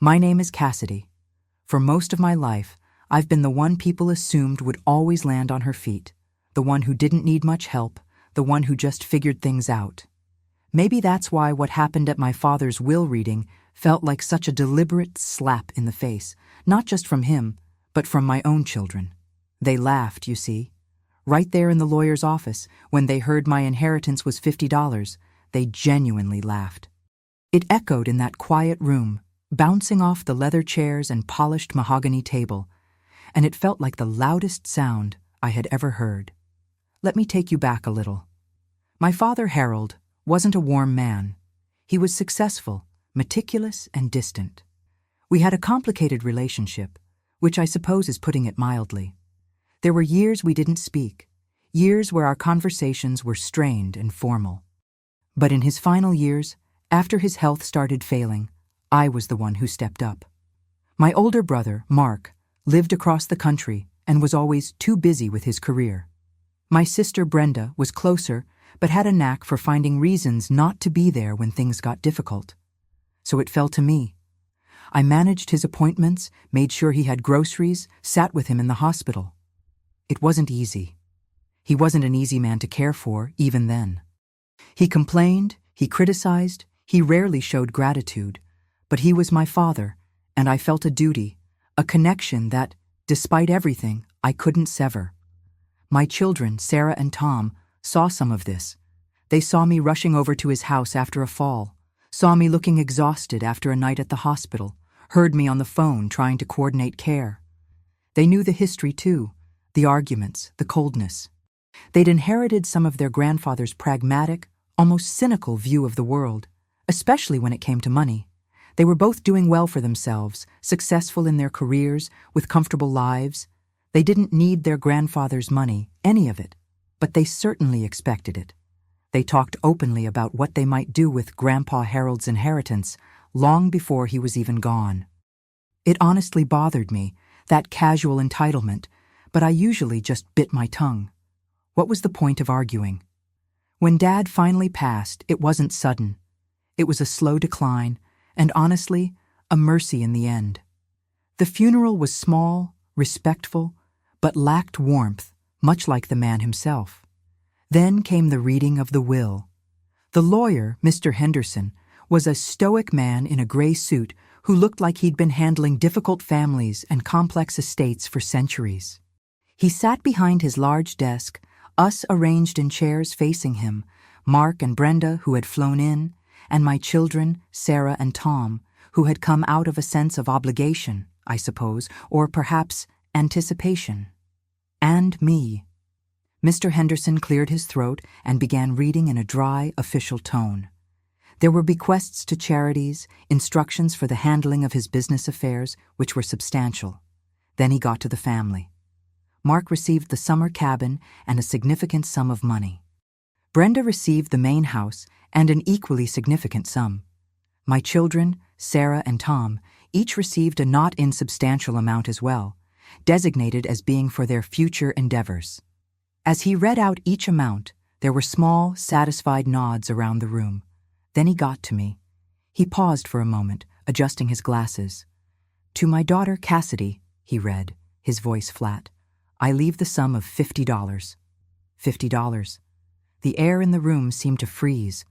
My name is Cassidy. For most of my life, I've been the one people assumed would always land on her feet, the one who didn't need much help, the one who just figured things out. Maybe that's why what happened at my father's will reading felt like such a deliberate slap in the face, not just from him, but from my own children. They laughed, you see. Right there in the lawyer's office, when they heard my inheritance was $50, they genuinely laughed. It echoed in that quiet room, bouncing off the leather chairs and polished mahogany table, and it felt like the loudest sound I had ever heard. Let me take you back a little. My father, Harold, wasn't a warm man. He was successful, meticulous, and distant. We had a complicated relationship, which I suppose is putting it mildly. There were years we didn't speak, years where our conversations were strained and formal. But in his final years, after his health started failing, I was the one who stepped up. My older brother, Mark, lived across the country and was always too busy with his career. My sister, Brenda, was closer, but had a knack for finding reasons not to be there when things got difficult. So it fell to me. I managed his appointments, made sure he had groceries, sat with him in the hospital. It wasn't easy. He wasn't an easy man to care for, even then. He complained, he criticized, he rarely showed gratitude, but he was my father, and I felt a duty, a connection that, despite everything, I couldn't sever. My children, Sarah and Tom, saw some of this. They saw me rushing over to his house after a fall, saw me looking exhausted after a night at the hospital, heard me on the phone trying to coordinate care. They knew the history too, the arguments, the coldness. They'd inherited some of their grandfather's pragmatic, almost cynical view of the world, especially when it came to money. They were both doing well for themselves, successful in their careers, with comfortable lives. They didn't need their grandfather's money, any of it, but they certainly expected it. They talked openly about what they might do with Grandpa Harold's inheritance long before he was even gone. It honestly bothered me, that casual entitlement, but I usually just bit my tongue. What was the point of arguing? When Dad finally passed, it wasn't sudden. It was a slow decline, and honestly, a mercy in the end. The funeral was small, respectful, but lacked warmth, much like the man himself. Then came the reading of the will. The lawyer, Mr. Henderson, was a stoic man in a gray suit who looked like he'd been handling difficult families and complex estates for centuries. He sat behind his large desk, us arranged in chairs facing him, Mark and Brenda, who had flown in, and my children, Sarah and Tom, who had come out of a sense of obligation, I suppose, or perhaps anticipation. And me. Mr. Henderson cleared his throat and began reading in a dry, official tone. There were bequests to charities, instructions for the handling of his business affairs, which were substantial. Then he got to the family. Mark received the summer cabin and a significant sum of money. Brenda received the main house and an equally significant sum. My children, Sarah and Tom, each received a not insubstantial amount as well, designated as being for their future endeavors. As he read out each amount, there were small, satisfied nods around the room. Then he got to me. He paused for a moment, adjusting his glasses. "To my daughter Cassidy," he read, his voice flat, "I leave the sum of $50. $50. The air in the room seemed to freeze.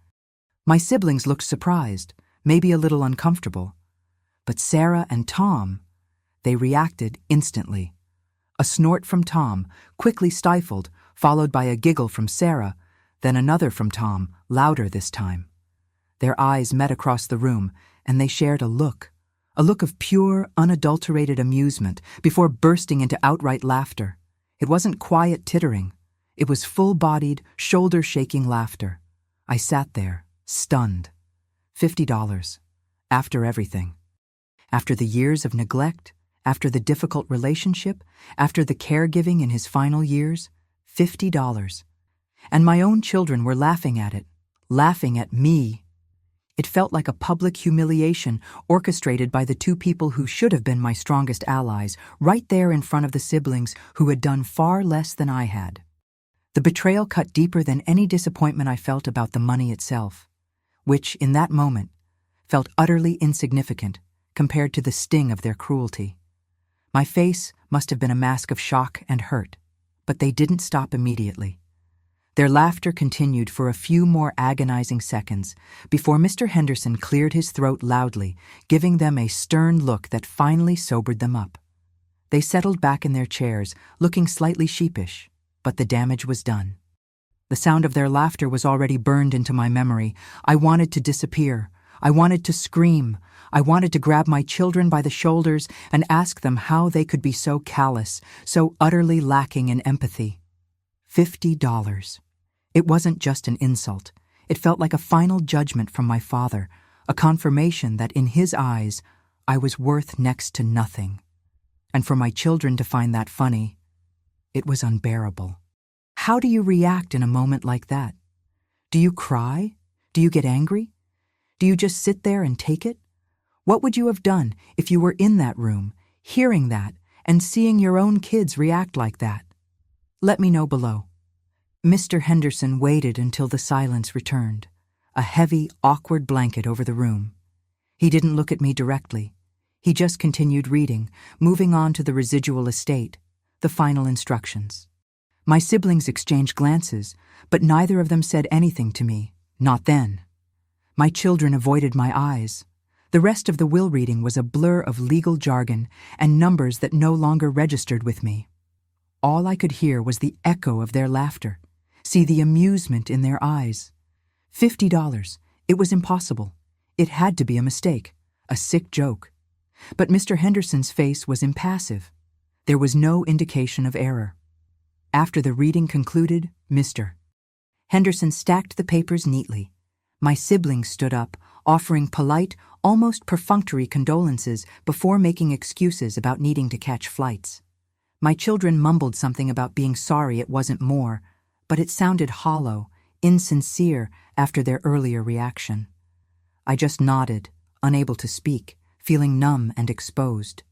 My siblings looked surprised, maybe a little uncomfortable. But Sarah and Tom, they reacted instantly. A snort from Tom, quickly stifled, followed by a giggle from Sarah, then another from Tom, louder this time. Their eyes met across the room, and they shared a look of pure, unadulterated amusement before bursting into outright laughter. It wasn't quiet tittering. It was full-bodied, shoulder-shaking laughter. I sat there, stunned. $50. After everything. After the years of neglect, after the difficult relationship, after the caregiving in his final years, $50. And my own children were laughing at it, laughing at me. It felt like a public humiliation orchestrated by the two people who should have been my strongest allies, right there in front of the siblings who had done far less than I had. The betrayal cut deeper than any disappointment I felt about the money itself, which, in that moment, felt utterly insignificant compared to the sting of their cruelty. My face must have been a mask of shock and hurt, but they didn't stop immediately. Their laughter continued for a few more agonizing seconds before Mr. Henderson cleared his throat loudly, giving them a stern look that finally sobered them up. They settled back in their chairs, looking slightly sheepish, but the damage was done. The sound of their laughter was already burned into my memory. I wanted to disappear. I wanted to scream. I wanted to grab my children by the shoulders and ask them how they could be so callous, so utterly lacking in empathy. $50. It wasn't just an insult. It felt like a final judgment from my father, a confirmation that in his eyes, I was worth next to nothing. And for my children to find that funny, it was unbearable. How do you react in a moment like that? Do you cry? Do you get angry? Do you just sit there and take it? What would you have done if you were in that room, hearing that, and seeing your own kids react like that? Let me know below. Mr. Henderson waited until the silence returned, a heavy, awkward blanket over the room. He didn't look at me directly. He just continued reading, moving on to the residual estate, the final instructions. My siblings exchanged glances, but neither of them said anything to me, not then. My children avoided my eyes. The rest of the will reading was a blur of legal jargon and numbers that no longer registered with me. All I could hear was the echo of their laughter, see the amusement in their eyes. $50. It was impossible. It had to be a mistake, a sick joke. But Mr. Henderson's face was impassive. There was no indication of error. After the reading concluded, Mr. Henderson stacked the papers neatly. My siblings stood up, offering polite, almost perfunctory condolences before making excuses about needing to catch flights. My children mumbled something about being sorry it wasn't more, but it sounded hollow, insincere after their earlier reaction. I just nodded, unable to speak, feeling numb and exposed.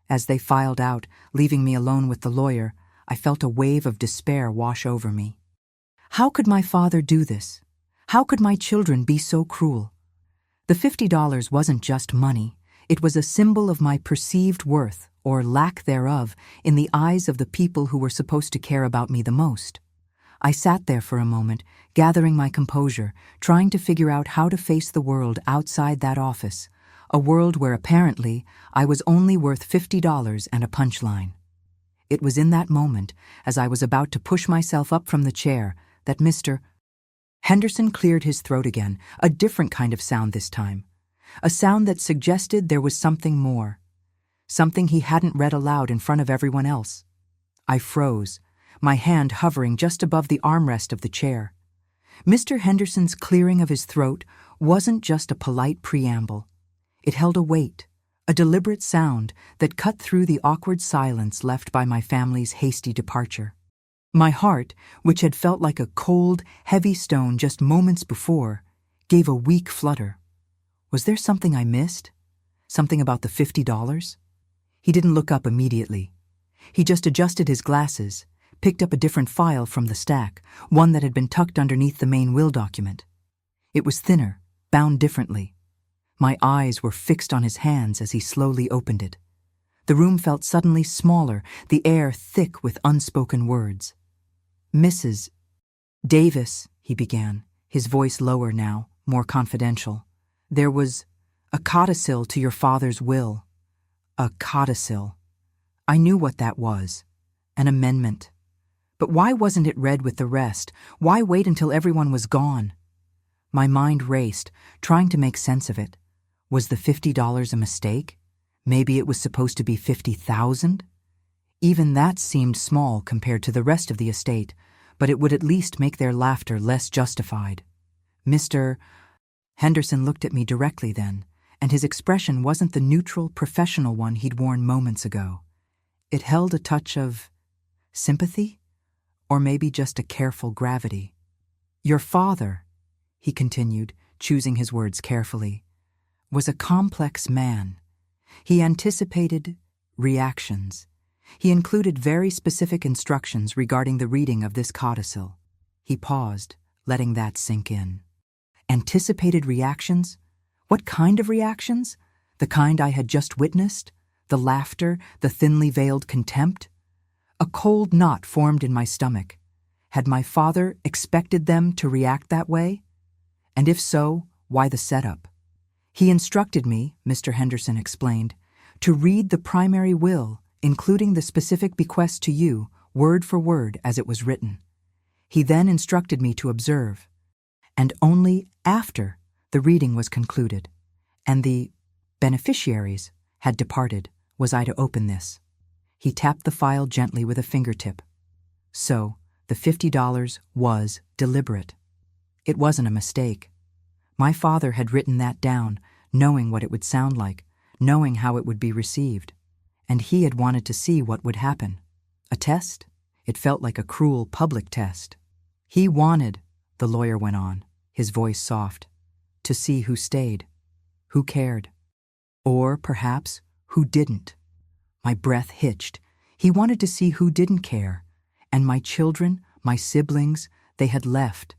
As they filed out, leaving me alone with the lawyer, I felt a wave of despair wash over me. How could my father do this? How could my children be so cruel? The $50 wasn't just money. It was a symbol of my perceived worth, or lack thereof, in the eyes of the people who were supposed to care about me the most. I sat there for a moment, gathering my composure, trying to figure out how to face the world outside that office, a world where apparently I was only worth $50 and a punchline. It was in that moment, as I was about to push myself up from the chair, that Mr. Henderson cleared his throat again, a different kind of sound this time, a sound that suggested there was something more, something he hadn't read aloud in front of everyone else. I froze, my hand hovering just above the armrest of the chair. Mr. Henderson's clearing of his throat wasn't just a polite preamble. It held a weight, a deliberate sound that cut through the awkward silence left by my family's hasty departure. My heart, which had felt like a cold, heavy stone just moments before, gave a weak flutter. Was there something I missed? Something about the $50? He didn't look up immediately. He just adjusted his glasses, picked up a different file from the stack, one that had been tucked underneath the main will document. It was thinner, bound differently. My eyes were fixed on his hands as he slowly opened it. The room felt suddenly smaller, the air thick with unspoken words. Mrs. Davis, he began, his voice lower now, more confidential. There was a codicil to your father's will. A codicil. I knew what that was. An amendment. But why wasn't it read with the rest? Why wait until everyone was gone? My mind raced, trying to make sense of it. Was the $50 a mistake? Maybe it was supposed to be $50,000? Even that seemed small compared to the rest of the estate, but it would at least make their laughter less justified. Mr. Henderson looked at me directly then, and his expression wasn't the neutral, professional one he'd worn moments ago. It held a touch of sympathy? Or maybe just a careful gravity. Your father, he continued, choosing his words carefully, was a complex man. He anticipated reactions. He included very specific instructions regarding the reading of this codicil. He paused, letting that sink in. Anticipated reactions? What kind of reactions? The kind I had just witnessed? The laughter, the thinly veiled contempt? A cold knot formed in my stomach. Had my father expected them to react that way? And if so, why the setup? He instructed me, Mr. Henderson explained, to read the primary will, including the specific bequest to you, word for word as it was written. He then instructed me to observe, and only after the reading was concluded, and the beneficiaries had departed, was I to open this. He tapped the file gently with a fingertip. So, the $50 was deliberate. It wasn't a mistake. My father had written that down, knowing what it would sound like, knowing how it would be received. And he had wanted to see what would happen. A test? It felt like a cruel public test. He wanted, the lawyer went on, his voice soft, to see who stayed, who cared, or perhaps who didn't. My breath hitched. He wanted to see who didn't care. And my children, my siblings, they had left.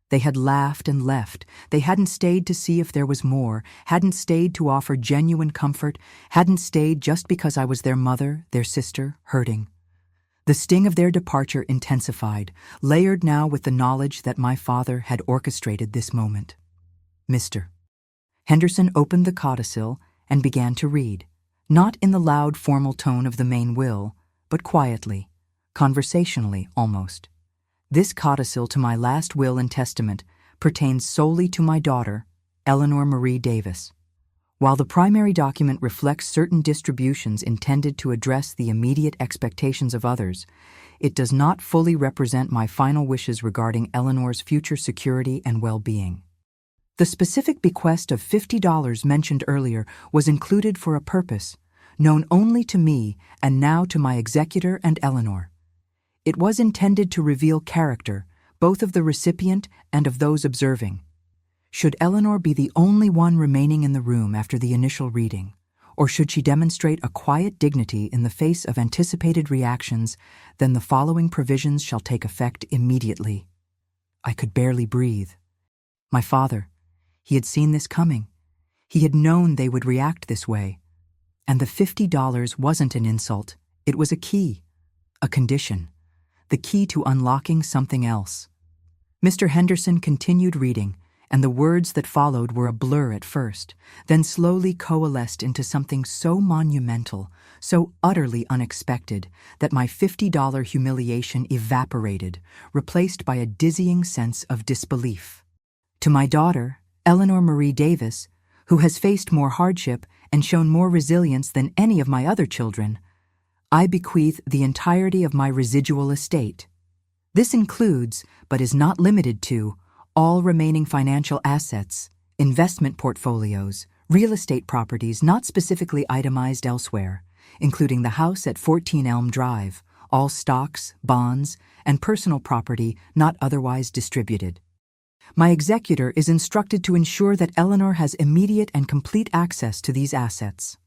They had laughed and left. They hadn't stayed to see if there was more, hadn't stayed to offer genuine comfort, hadn't stayed just because I was their mother, their sister, hurting. The sting of their departure intensified, layered now with the knowledge that my father had orchestrated this moment. Mr. Henderson opened the codicil and began to read, not in the loud formal tone of the main will, but quietly, conversationally almost. This codicil to my last will and testament pertains solely to my daughter, Eleanor Marie Davis. While the primary document reflects certain distributions intended to address the immediate expectations of others, it does not fully represent my final wishes regarding Eleanor's future security and well-being. The specific bequest of $50 mentioned earlier was included for a purpose, known only to me and now to my executor and Eleanor. It was intended to reveal character, both of the recipient and of those observing. Should Eleanor be the only one remaining in the room after the initial reading, or should she demonstrate a quiet dignity in the face of anticipated reactions, then the following provisions shall take effect immediately. I could barely breathe. My father, he had seen this coming. He had known they would react this way. And the $50 wasn't an insult. It was a key, a condition, the key to unlocking something else. Mr. Henderson continued reading, and the words that followed were a blur at first, then slowly coalesced into something so monumental, so utterly unexpected, that my $50 humiliation evaporated, replaced by a dizzying sense of disbelief. To my daughter, Eleanor Marie Davis, who has faced more hardship and shown more resilience than any of my other children, I bequeath the entirety of my residual estate. This includes, but is not limited to, all remaining financial assets, investment portfolios, real estate properties not specifically itemized elsewhere, including the house at 14 Elm Drive, all stocks, bonds, and personal property not otherwise distributed. My executor is instructed to ensure that Eleanor has immediate and complete access to these assets.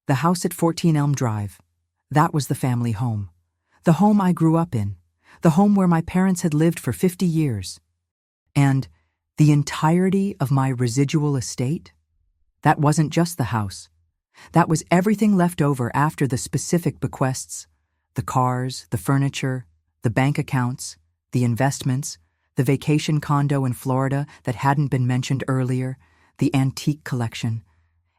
The house at 14 Elm Drive, that was the family home. The home I grew up in, the home where my parents had lived for 50 years. And the entirety of my residual estate? That wasn't just the house. That was everything left over after the specific bequests, the cars, the furniture, the bank accounts, the investments, the vacation condo in Florida that hadn't been mentioned earlier, the antique collection,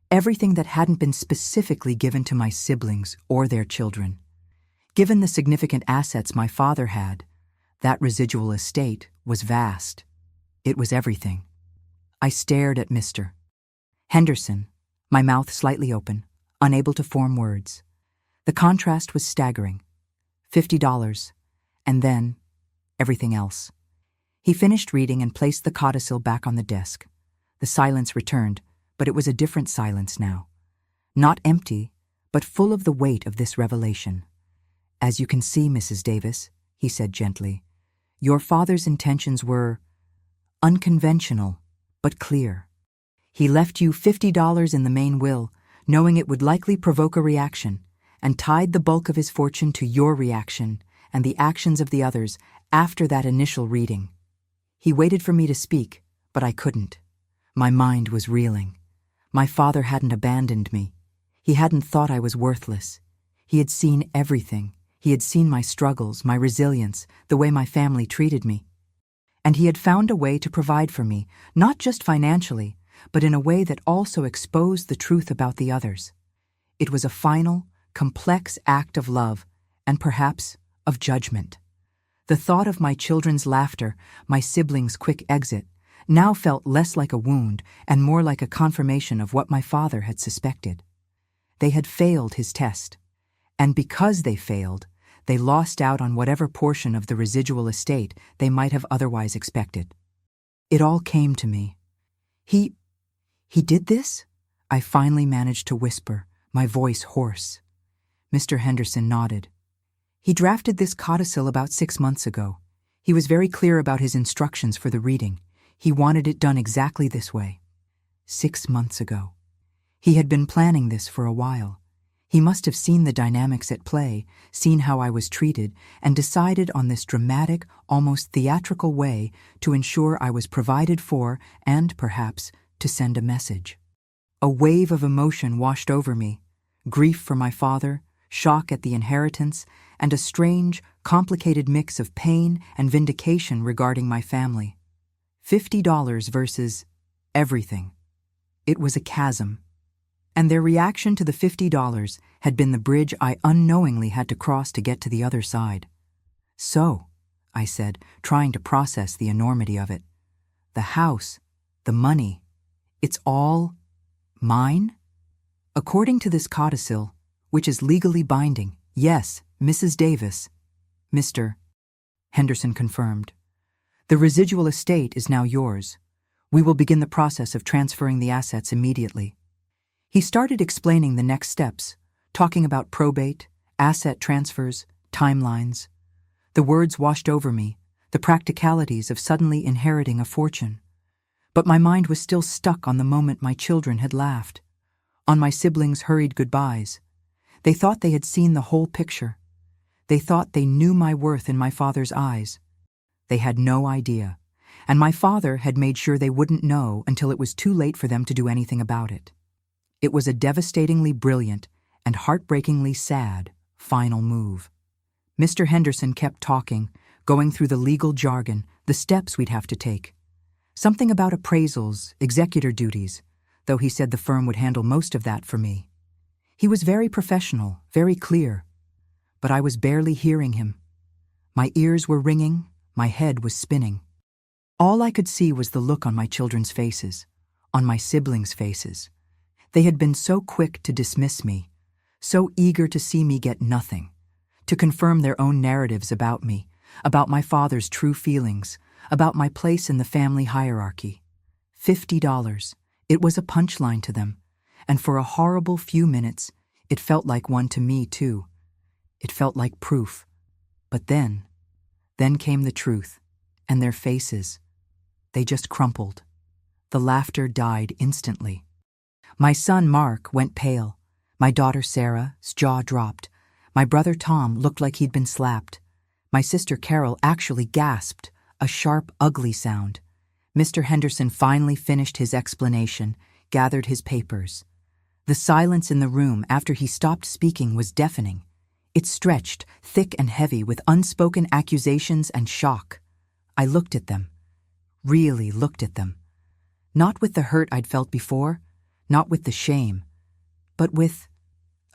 everything that hadn't been specifically given to my siblings or their children. Given the significant assets my father had, that residual estate was vast. It was everything. I stared at Mr. Henderson, my mouth slightly open, unable to form words. The contrast was staggering. $50, and then everything else. He finished reading and placed the codicil back on the desk. The silence returned, but it was a different silence now. Not empty, but full of the weight of this revelation. As you can see, Mrs. Davis, he said gently, your father's intentions were unconventional, but clear. He left you $50 in the main will, knowing it would likely provoke a reaction, and tied the bulk of his fortune to your reaction and the actions of the others after that initial reading. He waited for me to speak, but I couldn't. My mind was reeling. My father hadn't abandoned me. He hadn't thought I was worthless. He had seen everything. He had seen my struggles, my resilience, the way my family treated me. And he had found a way to provide for me, not just financially, but in a way that also exposed the truth about the others. It was a final, complex act of love, and perhaps of judgment. The thought of my children's laughter, my siblings' quick exit, now felt less like a wound and more like a confirmation of what my father had suspected. They had failed his test, and because they failed, they lost out on whatever portion of the residual estate they might have otherwise expected. It all came to me. He did this? I finally managed to whisper, my voice hoarse. Mr. Henderson nodded. He drafted this codicil about 6 months ago. He was very clear about his instructions for the reading. He wanted it done exactly this way. 6 months ago. He had been planning this for a while. He must have seen the dynamics at play, seen how I was treated, and decided on this dramatic, almost theatrical way to ensure I was provided for and, perhaps, to send a message. A wave of emotion washed over me, grief for my father, shock at the inheritance, and a strange, complicated mix of pain and vindication regarding my family. $50 versus everything. It was a chasm. And their reaction to the $50 had been the bridge I unknowingly had to cross to get to the other side. So, I said, trying to process the enormity of it, the house, the money, it's all mine? According to this codicil, which is legally binding, yes, Mrs. Davis, Mr. Henderson confirmed. The residual estate is now yours. We will begin the process of transferring the assets immediately. He started explaining the next steps, talking about probate, asset transfers, timelines. The words washed over me, the practicalities of suddenly inheriting a fortune. But my mind was still stuck on the moment my children had laughed, on my siblings' hurried goodbyes. They thought they had seen the whole picture. They thought they knew my worth in my father's eyes. They had no idea, and my father had made sure they wouldn't know until it was too late for them to do anything about it. It was a devastatingly brilliant and heartbreakingly sad final move. Mr. Henderson kept talking, going through the legal jargon, the steps we'd have to take. Something about appraisals, executor duties, though he said the firm would handle most of that for me. He was very professional, very clear, but I was barely hearing him. My ears were ringing, my head was spinning. All I could see was the look on my children's faces, on my siblings' faces. They had been so quick to dismiss me, so eager to see me get nothing, to confirm their own narratives about me, about my father's true feelings, about my place in the family hierarchy. $50. It was a punchline to them, and for a horrible few minutes, it felt like one to me too. It felt like proof. But then came the truth, and their faces. They just crumpled. The laughter died instantly. My son Mark went pale. My daughter Sarah's jaw dropped. My brother Tom looked like he'd been slapped. My sister Carol actually gasped, a sharp, ugly sound. Mr. Henderson finally finished his explanation, gathered his papers. The silence in the room after he stopped speaking was deafening. It stretched, thick and heavy, with unspoken accusations and shock. I looked at them. Really looked at them. Not with the hurt I'd felt before, not with the shame, but with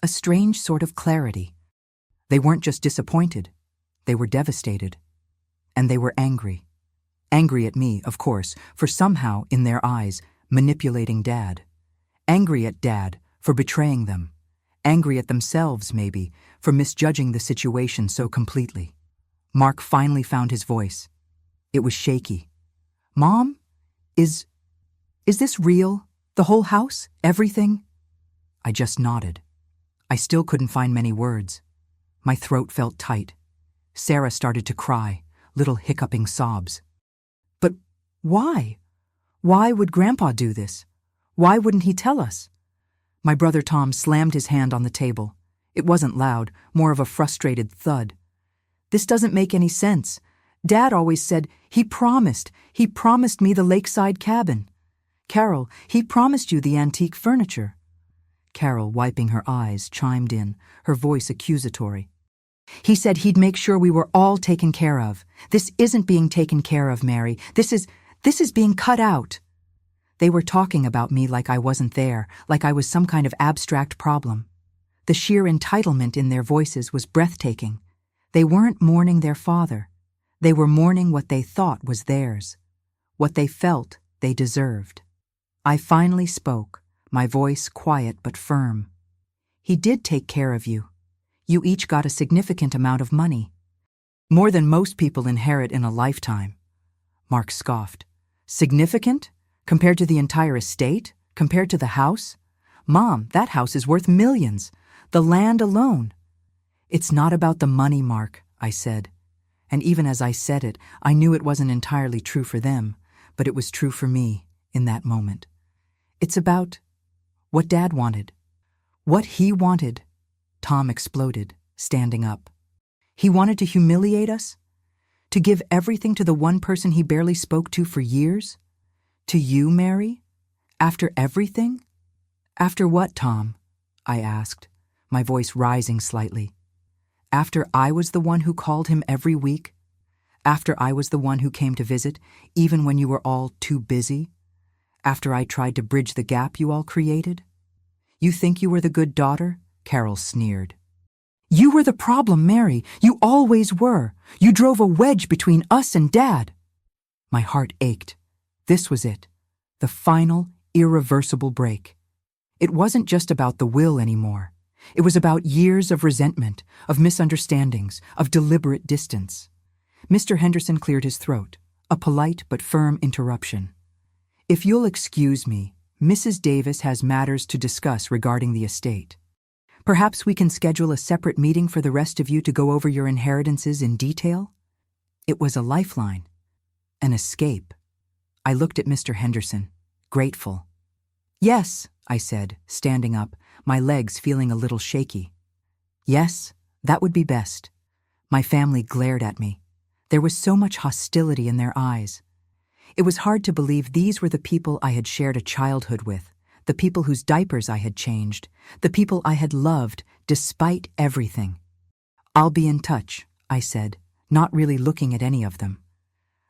a strange sort of clarity. They weren't just disappointed. They were devastated. And they were angry. Angry at me, of course, for somehow, in their eyes, manipulating Dad. Angry at Dad for betraying them. Angry at themselves, maybe, for misjudging the situation so completely. Mark finally found his voice. It was shaky. "Mom? Is this real? The whole house? Everything?" I just nodded. I still couldn't find many words. My throat felt tight. Sarah started to cry, little hiccuping sobs. "But why? Why would Grandpa do this? Why wouldn't he tell us?" My brother Tom slammed his hand on the table. It wasn't loud, more of a frustrated thud. "This doesn't make any sense. Dad always said he promised me the lakeside cabin. Carol, he promised you the antique furniture. Carol, wiping her eyes, chimed in, her voice accusatory. He said he'd make sure we were all taken care of. This isn't being taken care of, Mary. This is being cut out. They were talking about me like I wasn't there, like I was some kind of abstract problem. The sheer entitlement in their voices was breathtaking. They weren't mourning their father. They were mourning what they thought was theirs, what they felt they deserved. I finally spoke, my voice quiet but firm. He did take care of you. You each got a significant amount of money. More than most people inherit in a lifetime. Mark scoffed. Significant? Compared to the entire estate? Compared to the house? Mom, that house is worth millions. The land alone. It's not about the money, Mark, I said. And even as I said it, I knew it wasn't entirely true for them, but it was true for me in that moment. It's about what Dad wanted. What he wanted. Tom exploded, standing up. He wanted to humiliate us? To give everything to the one person he barely spoke to for years? To you, Mary? After everything? After what, Tom? I asked, my voice rising slightly. After I was the one who called him every week? After I was the one who came to visit, even when you were all too busy? After I tried to bridge the gap you all created? You think you were the good daughter? Carol sneered. You were the problem, Mary. You always were. You drove a wedge between us and Dad. My heart ached. This was it. The final, irreversible break. It wasn't just about the will anymore. It was about years of resentment, of misunderstandings, of deliberate distance. Mr. Henderson cleared his throat, a polite but firm interruption. If you'll excuse me, Mrs. Davis has matters to discuss regarding the estate. Perhaps we can schedule a separate meeting for the rest of you to go over your inheritances in detail? It was a lifeline, an escape. I looked at Mr. Henderson, grateful. Yes, I said, standing up, my legs feeling a little shaky. Yes, that would be best. My family glared at me. There was so much hostility in their eyes. It was hard to believe these were the people I had shared a childhood with, the people whose diapers I had changed, the people I had loved despite everything. I'll be in touch, I said, not really looking at any of them.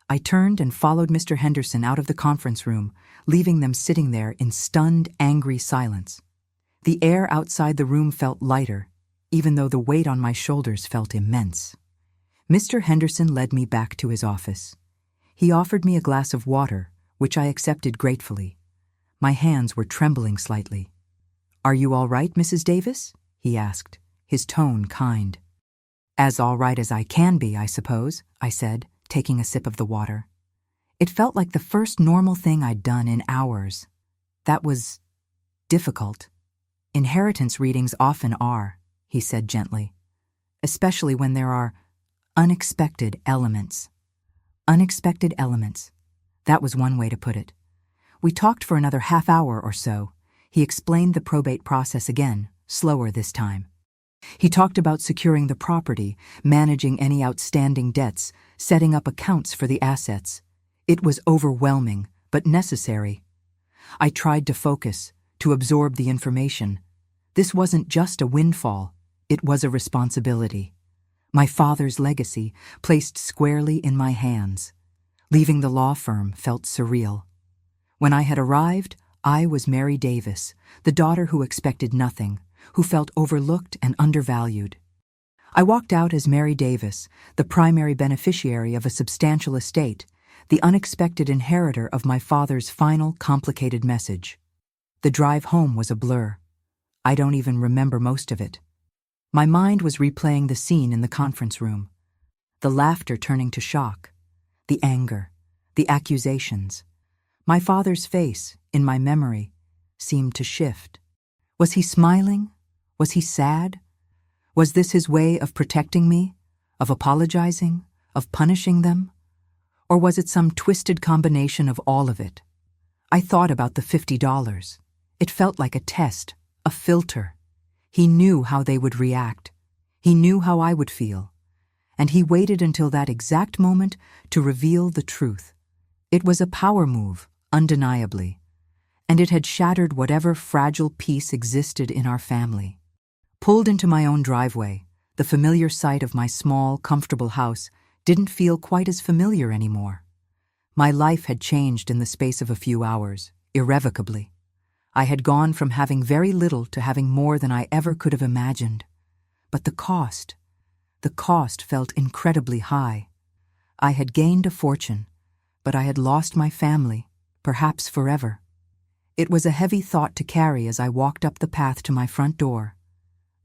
I turned and followed Mr. Henderson out of the conference room, leaving them sitting there in stunned, angry silence. The air outside the room felt lighter, even though the weight on my shoulders felt immense. Mr. Henderson led me back to his office. He offered me a glass of water, which I accepted gratefully. My hands were trembling slightly. Are you all right, Mrs. Davis? He asked, his tone kind. As all right as I can be, I suppose, I said, taking a sip of the water. It felt like the first normal thing I'd done in hours. That was difficult. Inheritance readings often are, he said gently, especially when there are unexpected elements. Unexpected elements. That was one way to put it. We talked for another half hour or so. He explained the probate process again, slower this time. He talked about securing the property, managing any outstanding debts, setting up accounts for the assets. It was overwhelming, but necessary. I tried to focus, to absorb the information. This wasn't just a windfall, it was a responsibility. My father's legacy, placed squarely in my hands. Leaving the law firm felt surreal. When I had arrived, I was Mary Davis, the daughter who expected nothing, who felt overlooked and undervalued. I walked out as Mary Davis, the primary beneficiary of a substantial estate, the unexpected inheritor of my father's final, complicated message. The drive home was a blur. I don't even remember most of it. My mind was replaying the scene in the conference room, the laughter turning to shock, the anger, the accusations. My father's face, in my memory, seemed to shift. Was he smiling? Was he sad? Was this his way of protecting me, of apologizing, of punishing them? Or was it some twisted combination of all of it? I thought about the $50. It felt like a test, a filter. He knew how they would react. He knew how I would feel. And he waited until that exact moment to reveal the truth. It was a power move, undeniably. and it had shattered whatever fragile peace existed in our family. Pulled into my own driveway, the familiar sight of my small, comfortable house didn't feel quite as familiar anymore. My life had changed in the space of a few hours, irrevocably. I had gone from having very little to having more than I ever could have imagined. But the cost felt incredibly high. I had gained a fortune, but I had lost my family, perhaps forever. It was a heavy thought to carry as I walked up the path to my front door.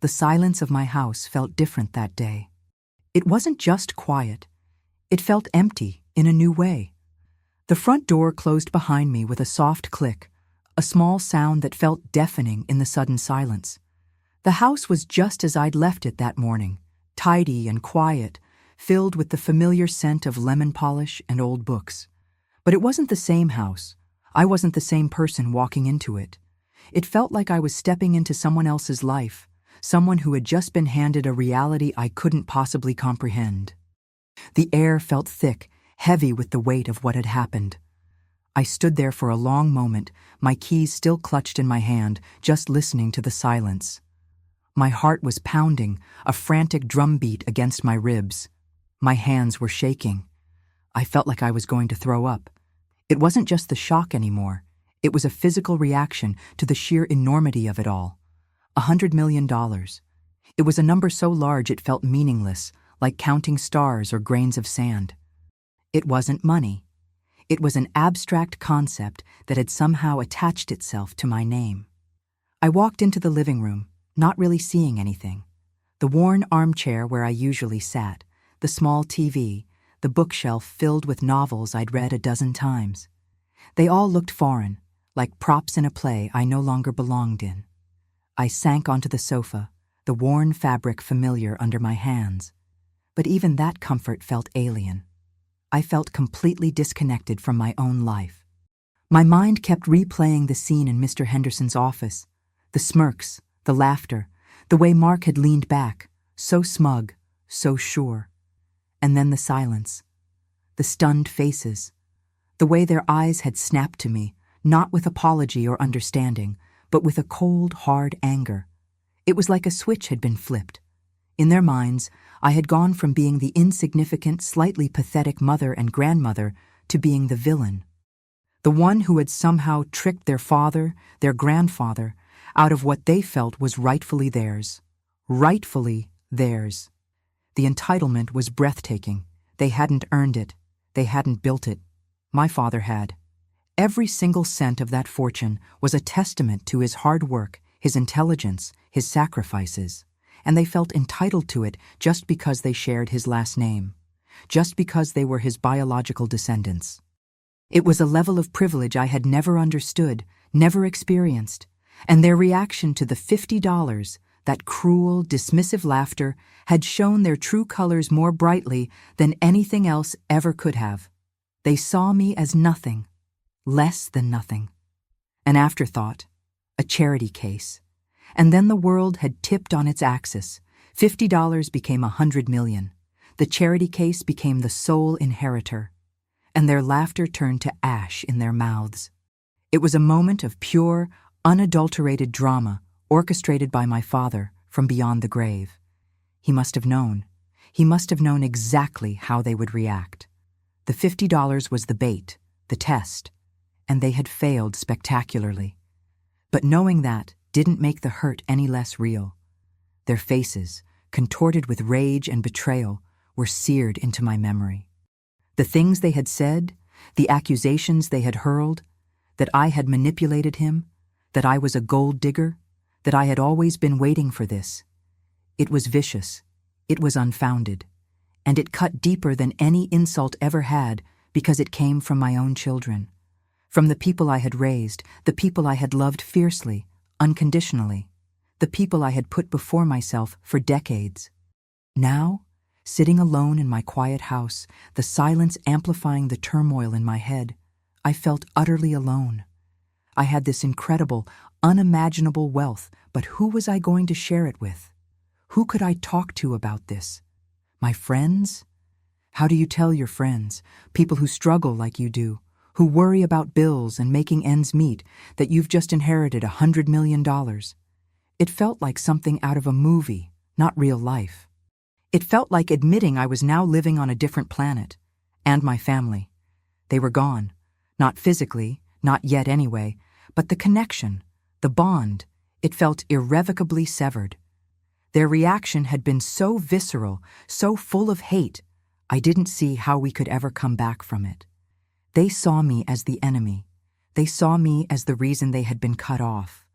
The silence of my house felt different that day. It wasn't just quiet. It felt empty in a new way. The front door closed behind me with a soft click, a small sound that felt deafening in the sudden silence. The house was just as I'd left it that morning, tidy and quiet, filled with the familiar scent of lemon polish and old books. But it wasn't the same house. I wasn't the same person walking into it. It felt like I was stepping into someone else's life, someone who had just been handed a reality I couldn't possibly comprehend. The air felt thick, heavy with the weight of what had happened. I stood there for a long moment, my keys still clutched in my hand, just listening to the silence. My heart was pounding, a frantic drumbeat against my ribs. My hands were shaking. I felt like I was going to throw up. It wasn't just the shock anymore. It was a physical reaction to the sheer enormity of it all. $100 million. It was a number so large it felt meaningless, like counting stars or grains of sand. It wasn't money. It was an abstract concept that had somehow attached itself to my name. I walked into the living room, not really seeing anything. The worn armchair where I usually sat, the small TV, the bookshelf filled with novels I'd read a dozen times. They all looked foreign, like props in a play I no longer belonged in. I sank onto the sofa, the worn fabric familiar under my hands. But even that comfort felt alien. I felt completely disconnected from my own life. My mind kept replaying the scene in Mr. Henderson's office, the smirks, the laughter, the way Mark had leaned back, so smug, so sure. And then the silence, the stunned faces, the way their eyes had snapped to me, not with apology or understanding, but with a cold, hard anger. It was like a switch had been flipped. In their minds, I had gone from being the insignificant, slightly pathetic mother and grandmother to being the villain. The one who had somehow tricked their father, their grandfather, out of what they felt was rightfully theirs. Rightfully theirs. The entitlement was breathtaking. They hadn't earned it. They hadn't built it. My father had. Every single cent of that fortune was a testament to his hard work, his intelligence, his sacrifices. And they felt entitled to it just because they shared his last name, just because they were his biological descendants. It was a level of privilege I had never understood, never experienced, and their reaction to the $50, that cruel, dismissive laughter, had shown their true colors more brightly than anything else ever could have. They saw me as nothing, less than nothing. An afterthought, a charity case. And then the world had tipped on its axis. $50 became $100 million. The charity case became the sole inheritor. And their laughter turned to ash in their mouths. It was a moment of pure, unadulterated drama orchestrated by my father from beyond the grave. He must have known. He must have known exactly how they would react. The $50 was the bait, the test, and they had failed spectacularly. But knowing that didn't make the hurt any less real. Their faces, contorted with rage and betrayal, were seared into my memory. The things they had said, the accusations they had hurled, that I had manipulated him, that I was a gold digger, that I had always been waiting for this. It was vicious, it was unfounded, and it cut deeper than any insult ever had because it came from my own children, from the people I had raised, the people I had loved fiercely, unconditionally, the people I had put before myself for decades. Now, sitting alone in my quiet house, the silence amplifying the turmoil in my head, I felt utterly alone. I had this incredible, unimaginable wealth, but who was I going to share it with? Who could I talk to about this? My friends? How do you tell your friends, people who struggle like you do, who worry about bills and making ends meet, that you've just inherited $100 million. It felt like something out of a movie, not real life. It felt like admitting I was now living on a different planet. And my family. They were gone. Not physically, not yet anyway, but the connection, the bond, it felt irrevocably severed. Their reaction had been so visceral, so full of hate, I didn't see how we could ever come back from it. They saw me as the enemy. They saw me as the reason they had been cut off.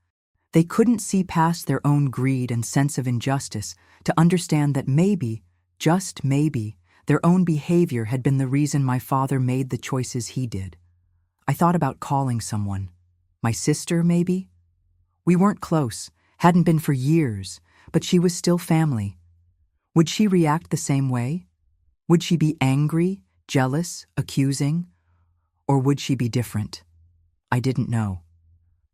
They couldn't see past their own greed and sense of injustice to understand that maybe, just maybe, their own behavior had been the reason my father made the choices he did. I thought about calling someone. My sister, maybe? We weren't close, hadn't been for years, but she was still family. Would she react the same way? Would she be angry, jealous, accusing? Or would she be different? I didn't know.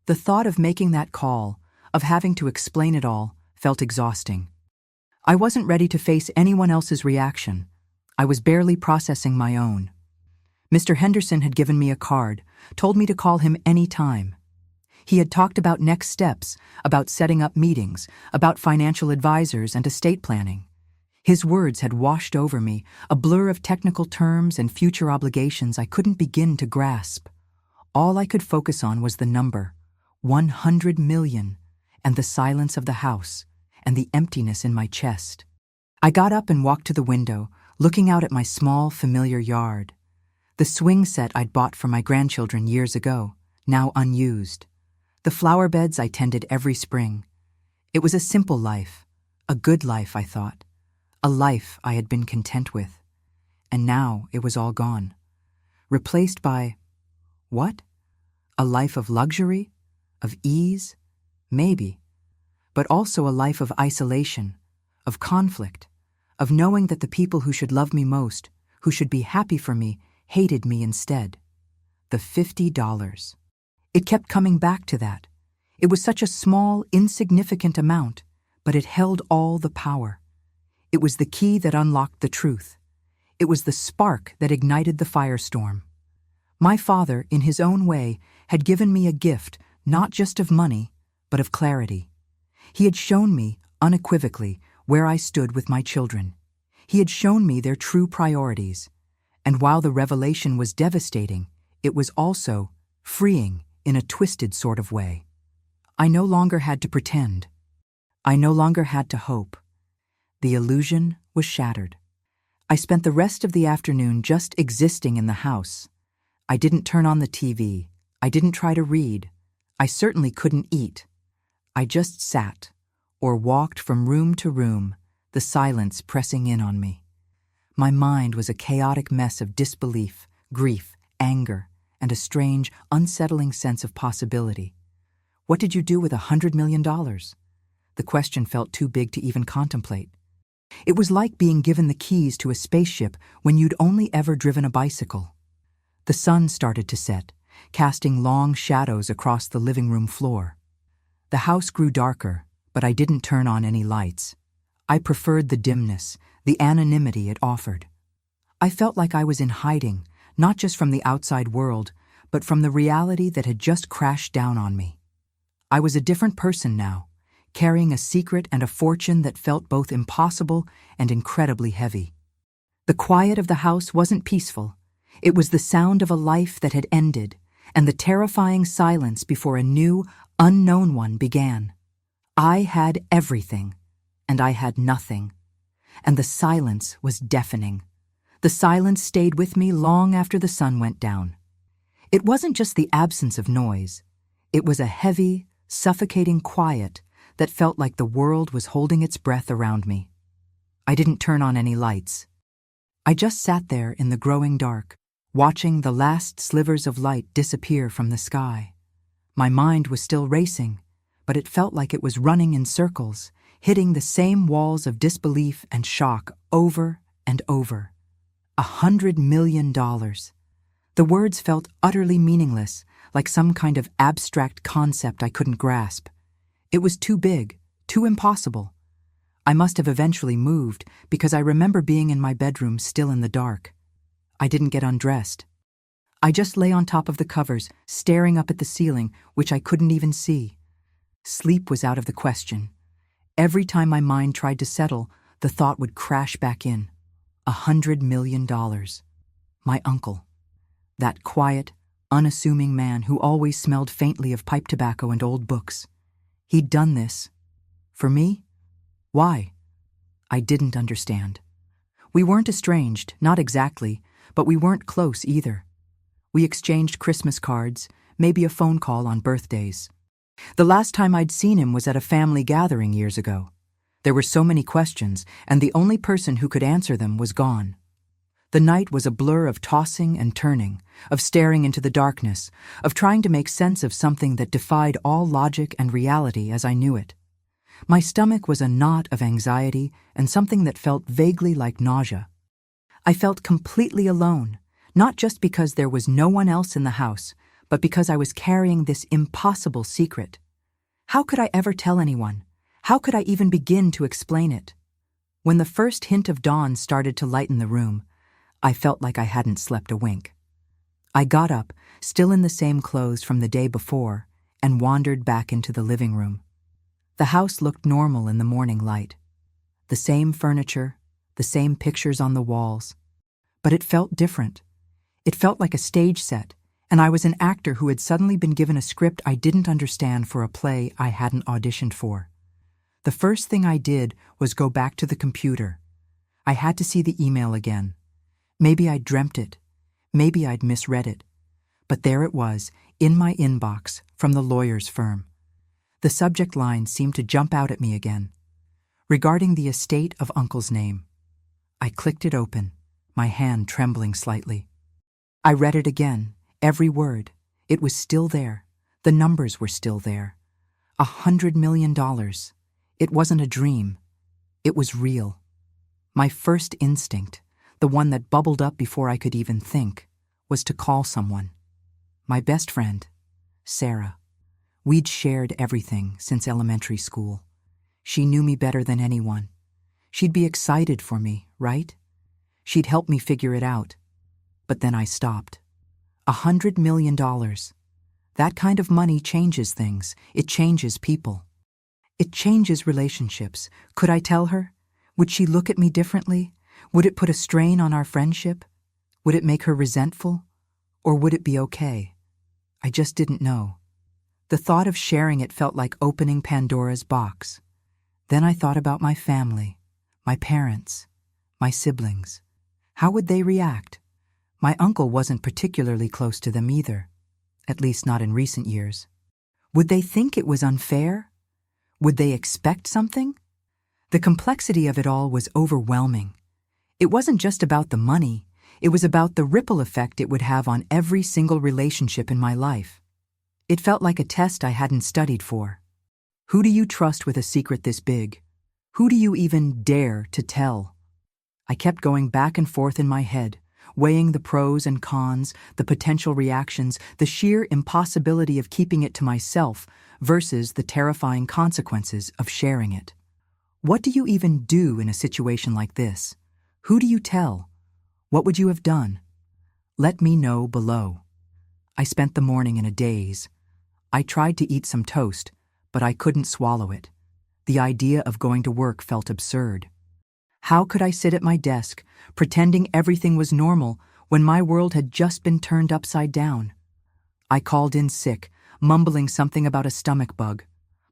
The thought of making that call, of having to explain it all, felt exhausting. I wasn't ready to face anyone else's reaction. I was barely processing my own. Mr. Henderson had given me a card, told me to call him any time. He had talked about next steps, about setting up meetings, about financial advisors and estate planning. His words had washed over me, a blur of technical terms and future obligations I couldn't begin to grasp. All I could focus on was the number, 100 million, and the silence of the house, and the emptiness in my chest. I got up and walked to the window, looking out at my small, familiar yard. The swing set I'd bought for my grandchildren years ago, now unused. The flower beds I tended every spring. It was a simple life, a good life, I thought. A life I had been content with. And now it was all gone. Replaced by, what? A life of luxury? Of ease? Maybe. But also a life of isolation, of conflict, of knowing that the people who should love me most, who should be happy for me, hated me instead. The $50. It kept coming back to that. It was such a small, insignificant amount, but it held all the power. It was the key that unlocked the truth. It was the spark that ignited the firestorm. My father, in his own way, had given me a gift, not just of money, but of clarity. He had shown me, unequivocally, where I stood with my children. He had shown me their true priorities. And while the revelation was devastating, it was also freeing in a twisted sort of way. I no longer had to pretend. I no longer had to hope. The illusion was shattered. I spent the rest of the afternoon just existing in the house. I didn't turn on the TV. I didn't try to read. I certainly couldn't eat. I just sat, or walked from room to room, the silence pressing in on me. My mind was a chaotic mess of disbelief, grief, anger, and a strange, unsettling sense of possibility. What did you do with $100 million? The question felt too big to even contemplate. It was like being given the keys to a spaceship when you'd only ever driven a bicycle. The sun started to set, casting long shadows across the living room floor. The house grew darker, but I didn't turn on any lights. I preferred the dimness, the anonymity it offered. I felt like I was in hiding, not just from the outside world, but from the reality that had just crashed down on me. I was a different person now, carrying a secret and a fortune that felt both impossible and incredibly heavy. The quiet of the house wasn't peaceful. It was the sound of a life that had ended, and the terrifying silence before a new, unknown one began. I had everything, and I had nothing. And the silence was deafening. The silence stayed with me long after the sun went down. It wasn't just the absence of noise. It was a heavy, suffocating quiet that felt like the world was holding its breath around me. I didn't turn on any lights. I just sat there in the growing dark, watching the last slivers of light disappear from the sky. My mind was still racing, but it felt like it was running in circles, hitting the same walls of disbelief and shock over and over. $100 million. The words felt utterly meaningless, like some kind of abstract concept I couldn't grasp. It was too big, too impossible. I must have eventually moved because I remember being in my bedroom still in the dark. I didn't get undressed. I just lay on top of the covers, staring up at the ceiling, which I couldn't even see. Sleep was out of the question. Every time my mind tried to settle, the thought would crash back in. $100 million. My uncle. That quiet, unassuming man who always smelled faintly of pipe tobacco and old books. He'd done this. For me? Why? I didn't understand. We weren't estranged, not exactly, but we weren't close either. We exchanged Christmas cards, maybe a phone call on birthdays. The last time I'd seen him was at a family gathering years ago. There were so many questions, and the only person who could answer them was gone. The night was a blur of tossing and turning, of staring into the darkness, of trying to make sense of something that defied all logic and reality as I knew it. My stomach was a knot of anxiety and something that felt vaguely like nausea. I felt completely alone, not just because there was no one else in the house, but because I was carrying this impossible secret. How could I ever tell anyone? How could I even begin to explain it? When the first hint of dawn started to lighten the room, I felt like I hadn't slept a wink. I got up, still in the same clothes from the day before, and wandered back into the living room. The house looked normal in the morning light. The same furniture, the same pictures on the walls. But it felt different. It felt like a stage set, and I was an actor who had suddenly been given a script I didn't understand for a play I hadn't auditioned for. The first thing I did was go back to the computer. I had to see the email again. Maybe I'd dreamt it. Maybe I'd misread it. But there it was, in my inbox, from the lawyer's firm. The subject line seemed to jump out at me again. Regarding the estate of Uncle's name. I clicked it open, my hand trembling slightly. I read it again, every word. It was still there. The numbers were still there. $100 million. It wasn't a dream. It was real. My first instinct, the one that bubbled up before I could even think, was to call someone. My best friend, Sarah. We'd shared everything since elementary school. She knew me better than anyone. She'd be excited for me, right? She'd help me figure it out. But then I stopped. $100 million. That kind of money changes things. It changes people. It changes relationships. Could I tell her? Would she look at me differently? Would it put a strain on our friendship? Would it make her resentful? Or would it be okay? I just didn't know. The thought of sharing it felt like opening Pandora's box. Then I thought about my family, my parents, my siblings. How would they react? My uncle wasn't particularly close to them either, at least not in recent years. Would they think it was unfair? Would they expect something? The complexity of it all was overwhelming. It wasn't just about the money, it was about the ripple effect it would have on every single relationship in my life. It felt like a test I hadn't studied for. Who do you trust with a secret this big? Who do you even dare to tell? I kept going back and forth in my head, weighing the pros and cons, the potential reactions, the sheer impossibility of keeping it to myself versus the terrifying consequences of sharing it. What do you even do in a situation like this? Who do you tell? What would you have done? Let me know below. I spent the morning in a daze. I tried to eat some toast, but I couldn't swallow it. The idea of going to work felt absurd. How could I sit at my desk, pretending everything was normal, when my world had just been turned upside down? I called in sick, mumbling something about a stomach bug.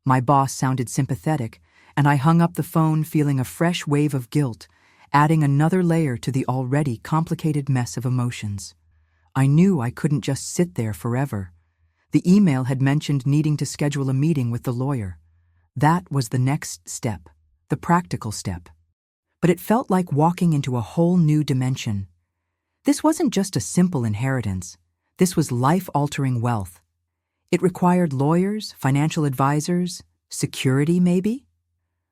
My boss sounded sympathetic, and I hung up the phone feeling a fresh wave of guilt, adding another layer to the already complicated mess of emotions. I knew I couldn't just sit there forever. The email had mentioned needing to schedule a meeting with the lawyer. That was the next step, the practical step. But it felt like walking into a whole new dimension. This wasn't just a simple inheritance. This was life-altering wealth. It required lawyers, financial advisors, security maybe?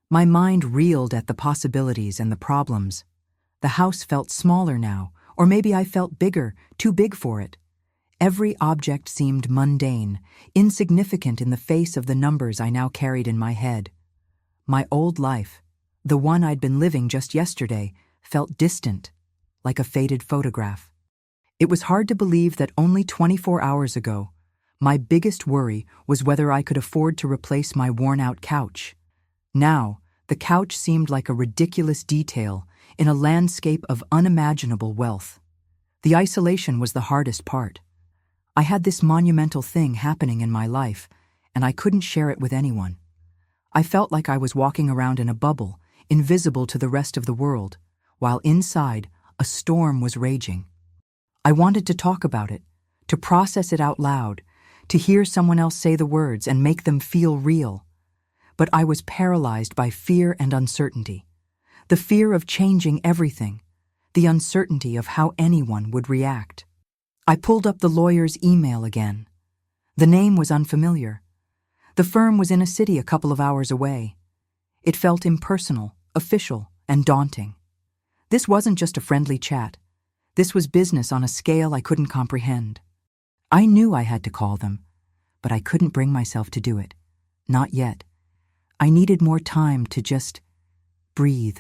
My mind reeled at the possibilities and the problems. The house felt smaller now, or maybe I felt bigger, too big for it. Every object seemed mundane, insignificant in the face of the numbers I now carried in my head. My old life, the one I'd been living just yesterday, felt distant, like a faded photograph. It was hard to believe that only 24 hours ago, my biggest worry was whether I could afford to replace my worn-out couch. Now, the couch seemed like a ridiculous detail in a landscape of unimaginable wealth. The isolation was the hardest part. I had this monumental thing happening in my life, and I couldn't share it with anyone. I felt like I was walking around in a bubble, invisible to the rest of the world, while inside, a storm was raging. I wanted to talk about it, to process it out loud, to hear someone else say the words and make them feel real. But I was paralyzed by fear and uncertainty. The fear of changing everything, the uncertainty of how anyone would react. I pulled up the lawyer's email again. The name was unfamiliar. The firm was in a city a couple of hours away. It felt impersonal, official, and daunting. This wasn't just a friendly chat. This was business on a scale I couldn't comprehend. I knew I had to call them, but I couldn't bring myself to do it. Not yet. I needed more time to just breathe,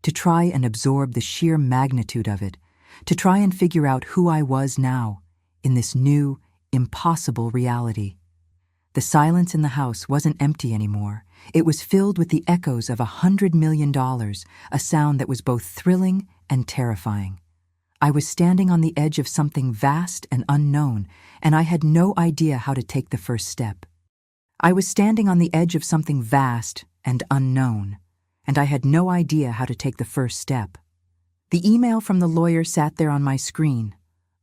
to try and absorb the sheer magnitude of it, to try and figure out who I was now in this new, impossible reality. The silence in the house wasn't empty anymore. It was filled with the echoes of $100 million, a sound that was both thrilling and terrifying. I was standing on the edge of something vast and unknown, and I had no idea how to take the first step. I was standing on the edge of something vast and unknown, and I had no idea how to take the first step. The email from the lawyer sat there on my screen,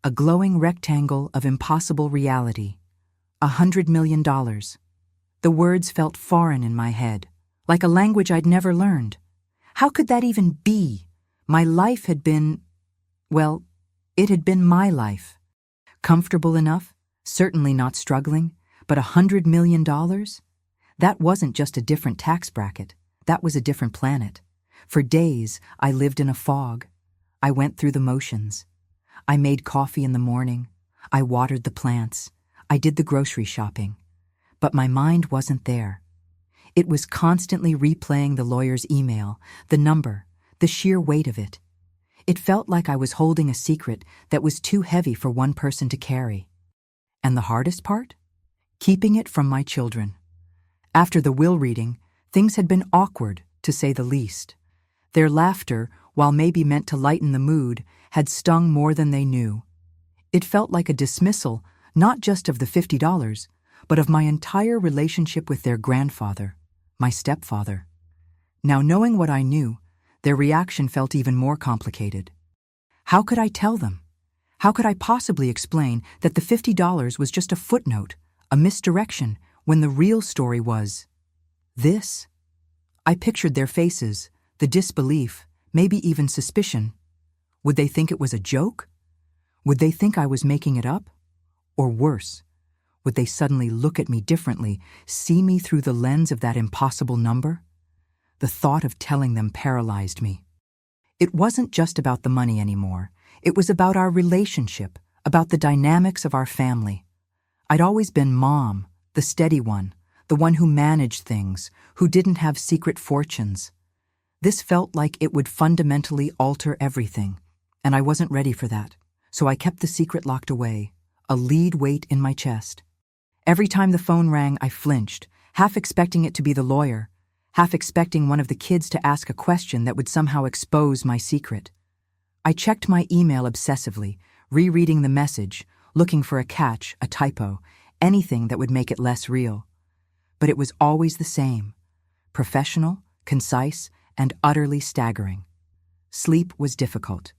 a glowing rectangle of impossible reality. $100 million. The words felt foreign in my head, like a language I'd never learned. How could that even be? My life had been, well, it had been my life. Comfortable enough, certainly not struggling, but $100 million? That wasn't just a different tax bracket. That was a different planet. For days, I lived in a fog. I went through the motions. I made coffee in the morning. I watered the plants. I did the grocery shopping. But my mind wasn't there. It was constantly replaying the lawyer's email, the number, the sheer weight of it. It felt like I was holding a secret that was too heavy for one person to carry. And the hardest part? Keeping it from my children. After the will reading, things had been awkward, to say the least. Their laughter, while maybe meant to lighten the mood, had stung more than they knew. It felt like a dismissal, not just of the $50, but of my entire relationship with their grandfather, my stepfather. Now, knowing what I knew, their reaction felt even more complicated. How could I tell them? How could I possibly explain that the $50 was just a footnote, a misdirection, when the real story was this? I pictured their faces, the disbelief, maybe even suspicion. Would they think it was a joke? Would they think I was making it up? Or worse, would they suddenly look at me differently, see me through the lens of that impossible number? The thought of telling them paralyzed me. It wasn't just about the money anymore. It was about our relationship, about the dynamics of our family. I'd always been Mom, the steady one, the one who managed things, who didn't have secret fortunes. This felt like it would fundamentally alter everything, and I wasn't ready for that, so I kept the secret locked away, a lead weight in my chest. Every time the phone rang, I flinched, half expecting it to be the lawyer, half expecting one of the kids to ask a question that would somehow expose my secret. I checked my email obsessively, rereading the message, looking for a catch, a typo, anything that would make it less real. But it was always the same, professional, concise, and utterly staggering. Sleep was difficult.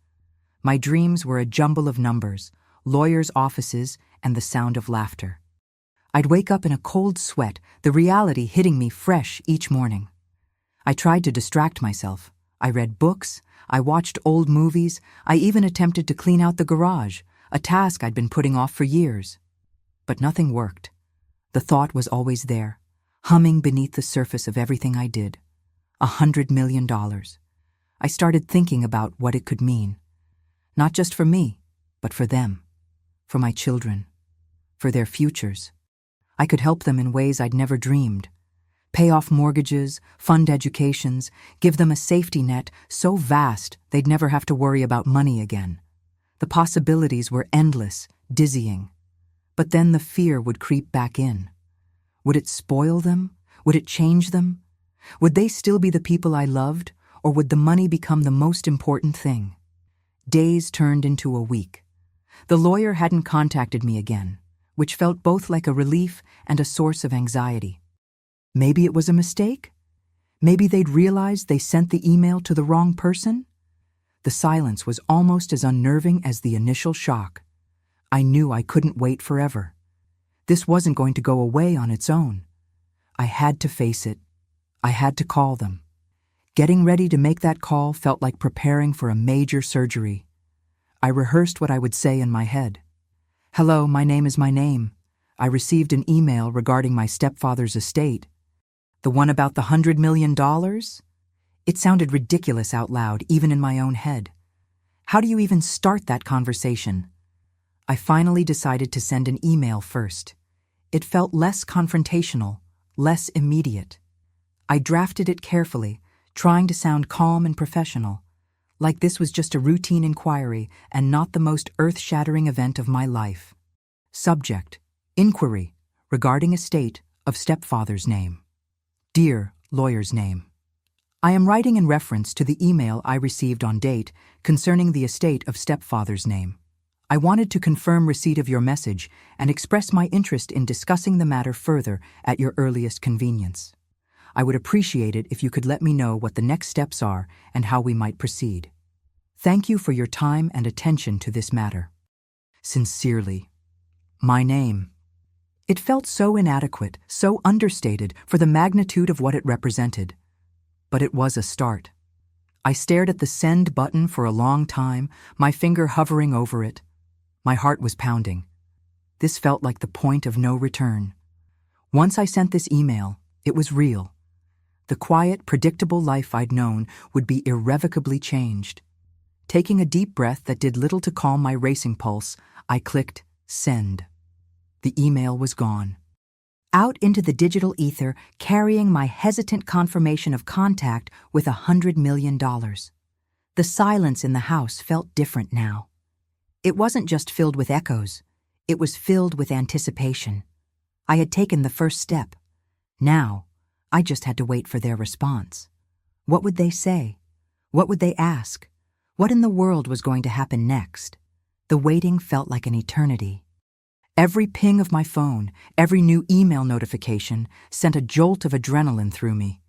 My dreams were a jumble of numbers, lawyers' offices, and the sound of laughter. I'd wake up in a cold sweat, the reality hitting me fresh each morning. I tried to distract myself. I read books, I watched old movies, I even attempted to clean out the garage, a task I'd been putting off for years. But nothing worked. The thought was always there, humming beneath the surface of everything I did. $100 million. I started thinking about what it could mean. Not just for me, but for them. For my children. For their futures. I could help them in ways I'd never dreamed. Pay off mortgages, fund educations, give them a safety net so vast they'd never have to worry about money again. The possibilities were endless, dizzying. But then the fear would creep back in. Would it spoil them? Would it change them? Would they still be the people I loved, or would the money become the most important thing? Days turned into a week. The lawyer hadn't contacted me again, which felt both like a relief and a source of anxiety. Maybe it was a mistake? Maybe they'd realized they sent the email to the wrong person? The silence was almost as unnerving as the initial shock. I knew I couldn't wait forever. This wasn't going to go away on its own. I had to face it. I had to call them. Getting ready to make that call felt like preparing for a major surgery. I rehearsed what I would say in my head. "Hello, my name is my name. I received an email regarding my stepfather's estate. The one about the $100 million? It sounded ridiculous out loud, even in my own head. How do you even start that conversation? I finally decided to send an email first. It felt less confrontational, less immediate. I drafted it carefully, trying to sound calm and professional, like this was just a routine inquiry and not the most earth-shattering event of my life. Subject: inquiry regarding estate of stepfather's name. Dear lawyer's name. I am writing in reference to the email I received on date concerning the estate of stepfather's name. I wanted to confirm receipt of your message and express my interest in discussing the matter further at your earliest convenience. I would appreciate it if you could let me know what the next steps are and how we might proceed. Thank you for your time and attention to this matter. Sincerely, my name. It felt so inadequate, so understated for the magnitude of what it represented. But it was a start. I stared at the send button for a long time, my finger hovering over it. My heart was pounding. This felt like the point of no return. Once I sent this email, it was real. The quiet, predictable life I'd known would be irrevocably changed. Taking a deep breath that did little to calm my racing pulse, I clicked send. The email was gone. Out into the digital ether, carrying my hesitant confirmation of contact with $100 million. The silence in the house felt different now. It wasn't just filled with echoes. It was filled with anticipation. I had taken the first step. Now, I just had to wait for their response. What would they say? What would they ask? What in the world was going to happen next? The waiting felt like an eternity. Every ping of my phone, every new email notification sent a jolt of adrenaline through me.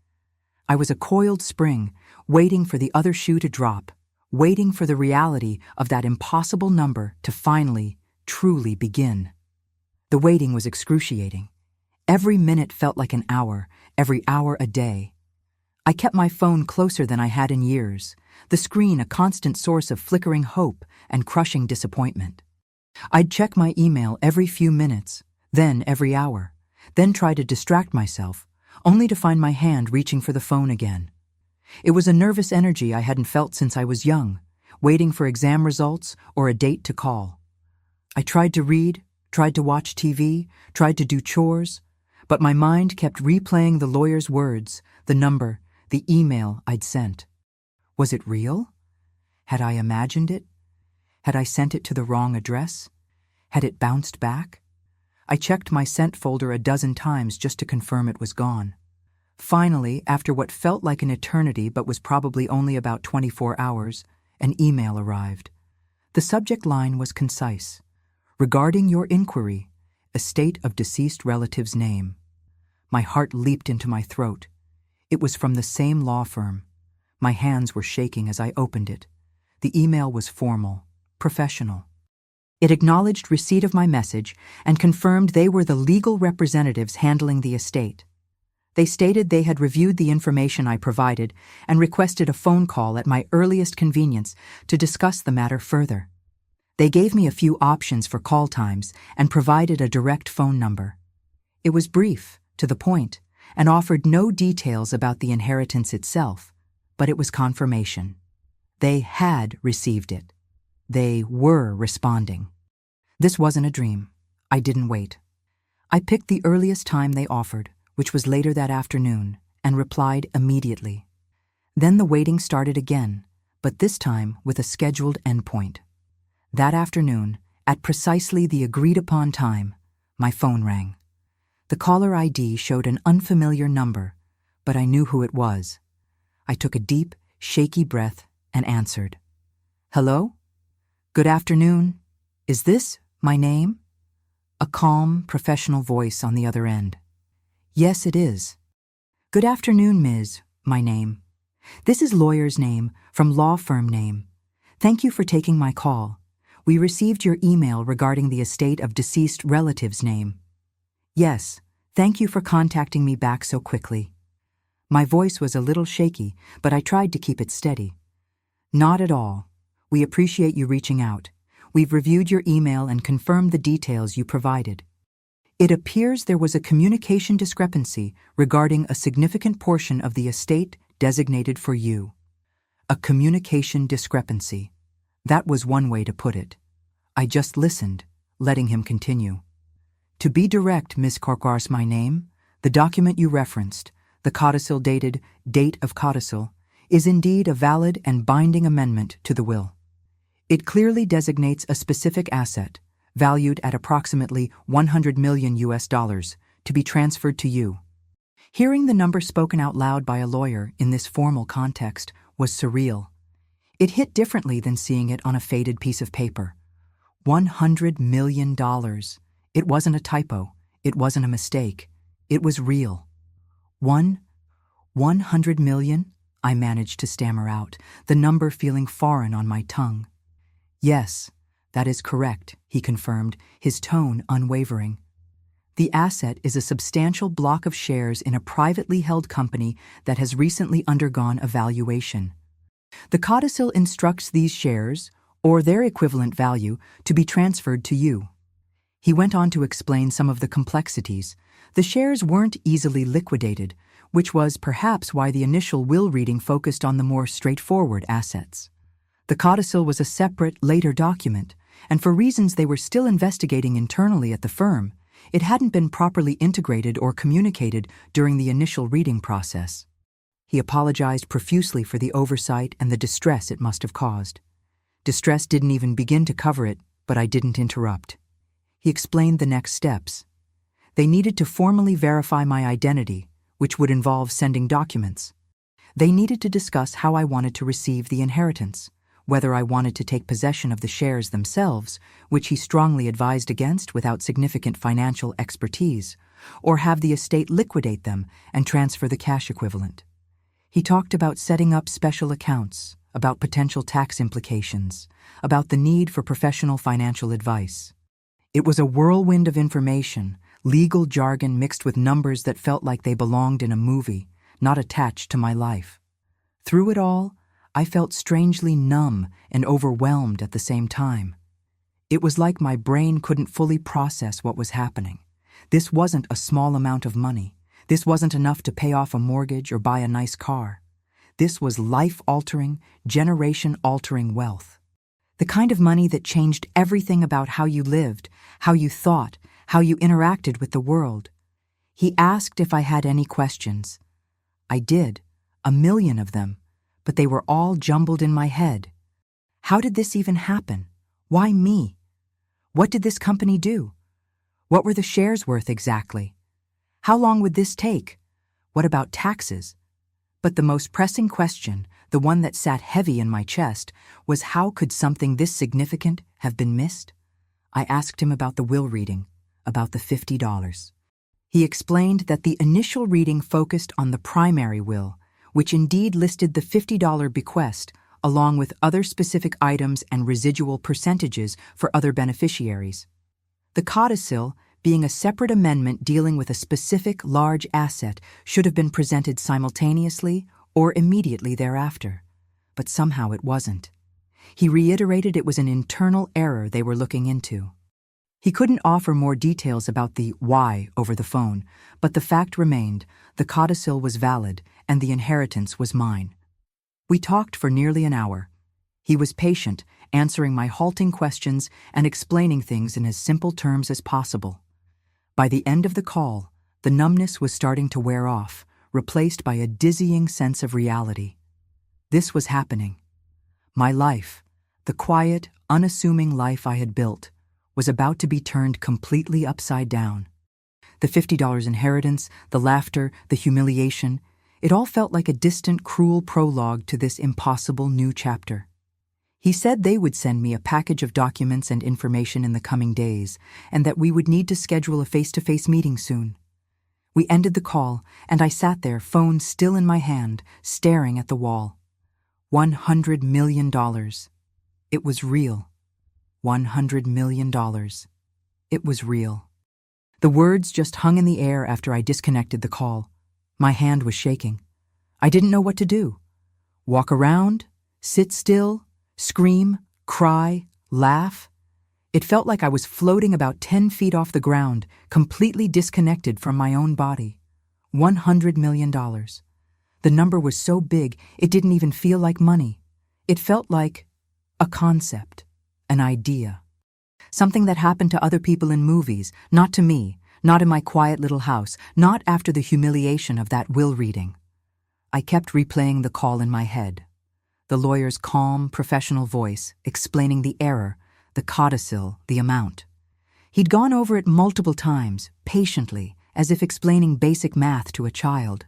I was a coiled spring, waiting for the other shoe to drop, waiting for the reality of that impossible number to finally, truly begin. The waiting was excruciating. Every minute felt like an hour, every hour a day. I kept my phone closer than I had in years, the screen a constant source of flickering hope and crushing disappointment. I'd check my email every few minutes, then every hour, then try to distract myself, only to find my hand reaching for the phone again. It was a nervous energy I hadn't felt since I was young, waiting for exam results or a date to call. I tried to read, tried to watch TV, tried to do chores, but my mind kept replaying the lawyer's words, the number, the email I'd sent. Was it real? Had I imagined it? Had I sent it to the wrong address? Had it bounced back? I checked my sent folder a dozen times just to confirm it was gone. Finally, after what felt like an eternity but was probably only about 24 hours, an email arrived. The subject line was concise. Regarding your inquiry, estate of deceased relative's name. My heart leaped into my throat. It was from the same law firm. My hands were shaking as I opened it. The email was formal, professional. It acknowledged receipt of my message and confirmed they were the legal representatives handling the estate. They stated they had reviewed the information I provided and requested a phone call at my earliest convenience to discuss the matter further. They gave me a few options for call times and provided a direct phone number. It was brief, to the point, and offered no details about the inheritance itself, but it was confirmation. They had received it. They were responding. This wasn't a dream. I didn't wait. I picked the earliest time they offered, which was later that afternoon, and replied immediately. Then the waiting started again, but this time with a scheduled endpoint. That afternoon, at precisely the agreed-upon time, my phone rang. The caller ID showed an unfamiliar number, but I knew who it was. I took a deep, shaky breath and answered. "Hello? Good afternoon. Is this my name?" A calm, professional voice on the other end. "Yes, it is. Good afternoon, Ms. My name. This is lawyer's name from law firm name. Thank you for taking my call. We received your email regarding the estate of deceased relative's name. Yes, thank you for contacting me back so quickly." My voice was a little shaky, but I tried to keep it steady. "Not at all. We appreciate you reaching out. We've reviewed your email and confirmed the details you provided. It appears there was a communication discrepancy regarding a significant portion of the estate designated for you." A communication discrepancy. That was one way to put it. I just listened, letting him continue. "To be direct, Miss Korkwar's my name, the document you referenced, the codicil dated date of codicil, is indeed a valid and binding amendment to the will. It clearly designates a specific asset, valued at approximately $100 million to be transferred to you." Hearing the number spoken out loud by a lawyer in this formal context was surreal. It hit differently than seeing it on a faded piece of paper. $100 million. It wasn't a typo. It wasn't a mistake. It was real. 100 million? I managed to stammer out, the number feeling foreign on my tongue. "Yes, that is correct," he confirmed, his tone unwavering. "The asset is a substantial block of shares in a privately held company that has recently undergone a valuation. The codicil instructs these shares, or their equivalent value, to be transferred to you." He went on to explain some of the complexities. The shares weren't easily liquidated, which was perhaps why the initial will reading focused on the more straightforward assets. The codicil was a separate, later document, and for reasons they were still investigating internally at the firm, it hadn't been properly integrated or communicated during the initial reading process. He apologized profusely for the oversight and the distress it must have caused. Distress didn't even begin to cover it, but I didn't interrupt. He explained the next steps. They needed to formally verify my identity, which would involve sending documents. They needed to discuss how I wanted to receive the inheritance, whether I wanted to take possession of the shares themselves, which he strongly advised against without significant financial expertise, or have the estate liquidate them and transfer the cash equivalent. He talked about setting up special accounts, about potential tax implications, about the need for professional financial advice. It was a whirlwind of information, legal jargon mixed with numbers that felt like they belonged in a movie, not attached to my life. Through it all, I felt strangely numb and overwhelmed at the same time. It was like my brain couldn't fully process what was happening. This wasn't a small amount of money. This wasn't enough to pay off a mortgage or buy a nice car. This was life-altering, generation-altering wealth. The kind of money that changed everything about how you lived, how you thought, how you interacted with the world. He asked if I had any questions. I did, 1,000,000 of them, but they were all jumbled in my head. How did this even happen? Why me? What did this company do? What were the shares worth exactly? How long would this take? What about taxes? But the most pressing question, the one that sat heavy in my chest, was how could something this significant have been missed? I asked him about the will reading, about the $50. He explained that the initial reading focused on the primary will, which indeed listed the $50 bequest, along with other specific items and residual percentages for other beneficiaries. The codicil, being a separate amendment dealing with a specific large asset, should have been presented simultaneously or immediately thereafter. But somehow it wasn't. He reiterated it was an internal error they were looking into. He couldn't offer more details about the why over the phone, but the fact remained, the codicil was valid and the inheritance was mine. We talked for nearly an hour. He was patient, answering my halting questions and explaining things in as simple terms as possible. By the end of the call, the numbness was starting to wear off, replaced by a dizzying sense of reality. This was happening. My life, the quiet, unassuming life I had built, was about to be turned completely upside down. The $50 inheritance, the laughter, the humiliation, it all felt like a distant, cruel prologue to this impossible new chapter. He said they would send me a package of documents and information in the coming days, and that we would need to schedule a face-to-face meeting soon. We ended the call, and I sat there, phone still in my hand, staring at the wall. $100 million. It was real. $100 million. It was real. The words just hung in the air after I disconnected the call. My hand was shaking. I didn't know what to do. Walk around? Sit still? Scream? Cry? Laugh? It felt like I was floating about 10 feet off the ground, completely disconnected from my own body. $100 million. The number was so big, it didn't even feel like money. It felt like a concept, an idea. Something that happened to other people in movies, not to me, not in my quiet little house, not after the humiliation of that will reading. I kept replaying the call in my head. The lawyer's calm, professional voice explaining the error, the codicil, the amount. He'd gone over it multiple times, patiently, as if explaining basic math to a child.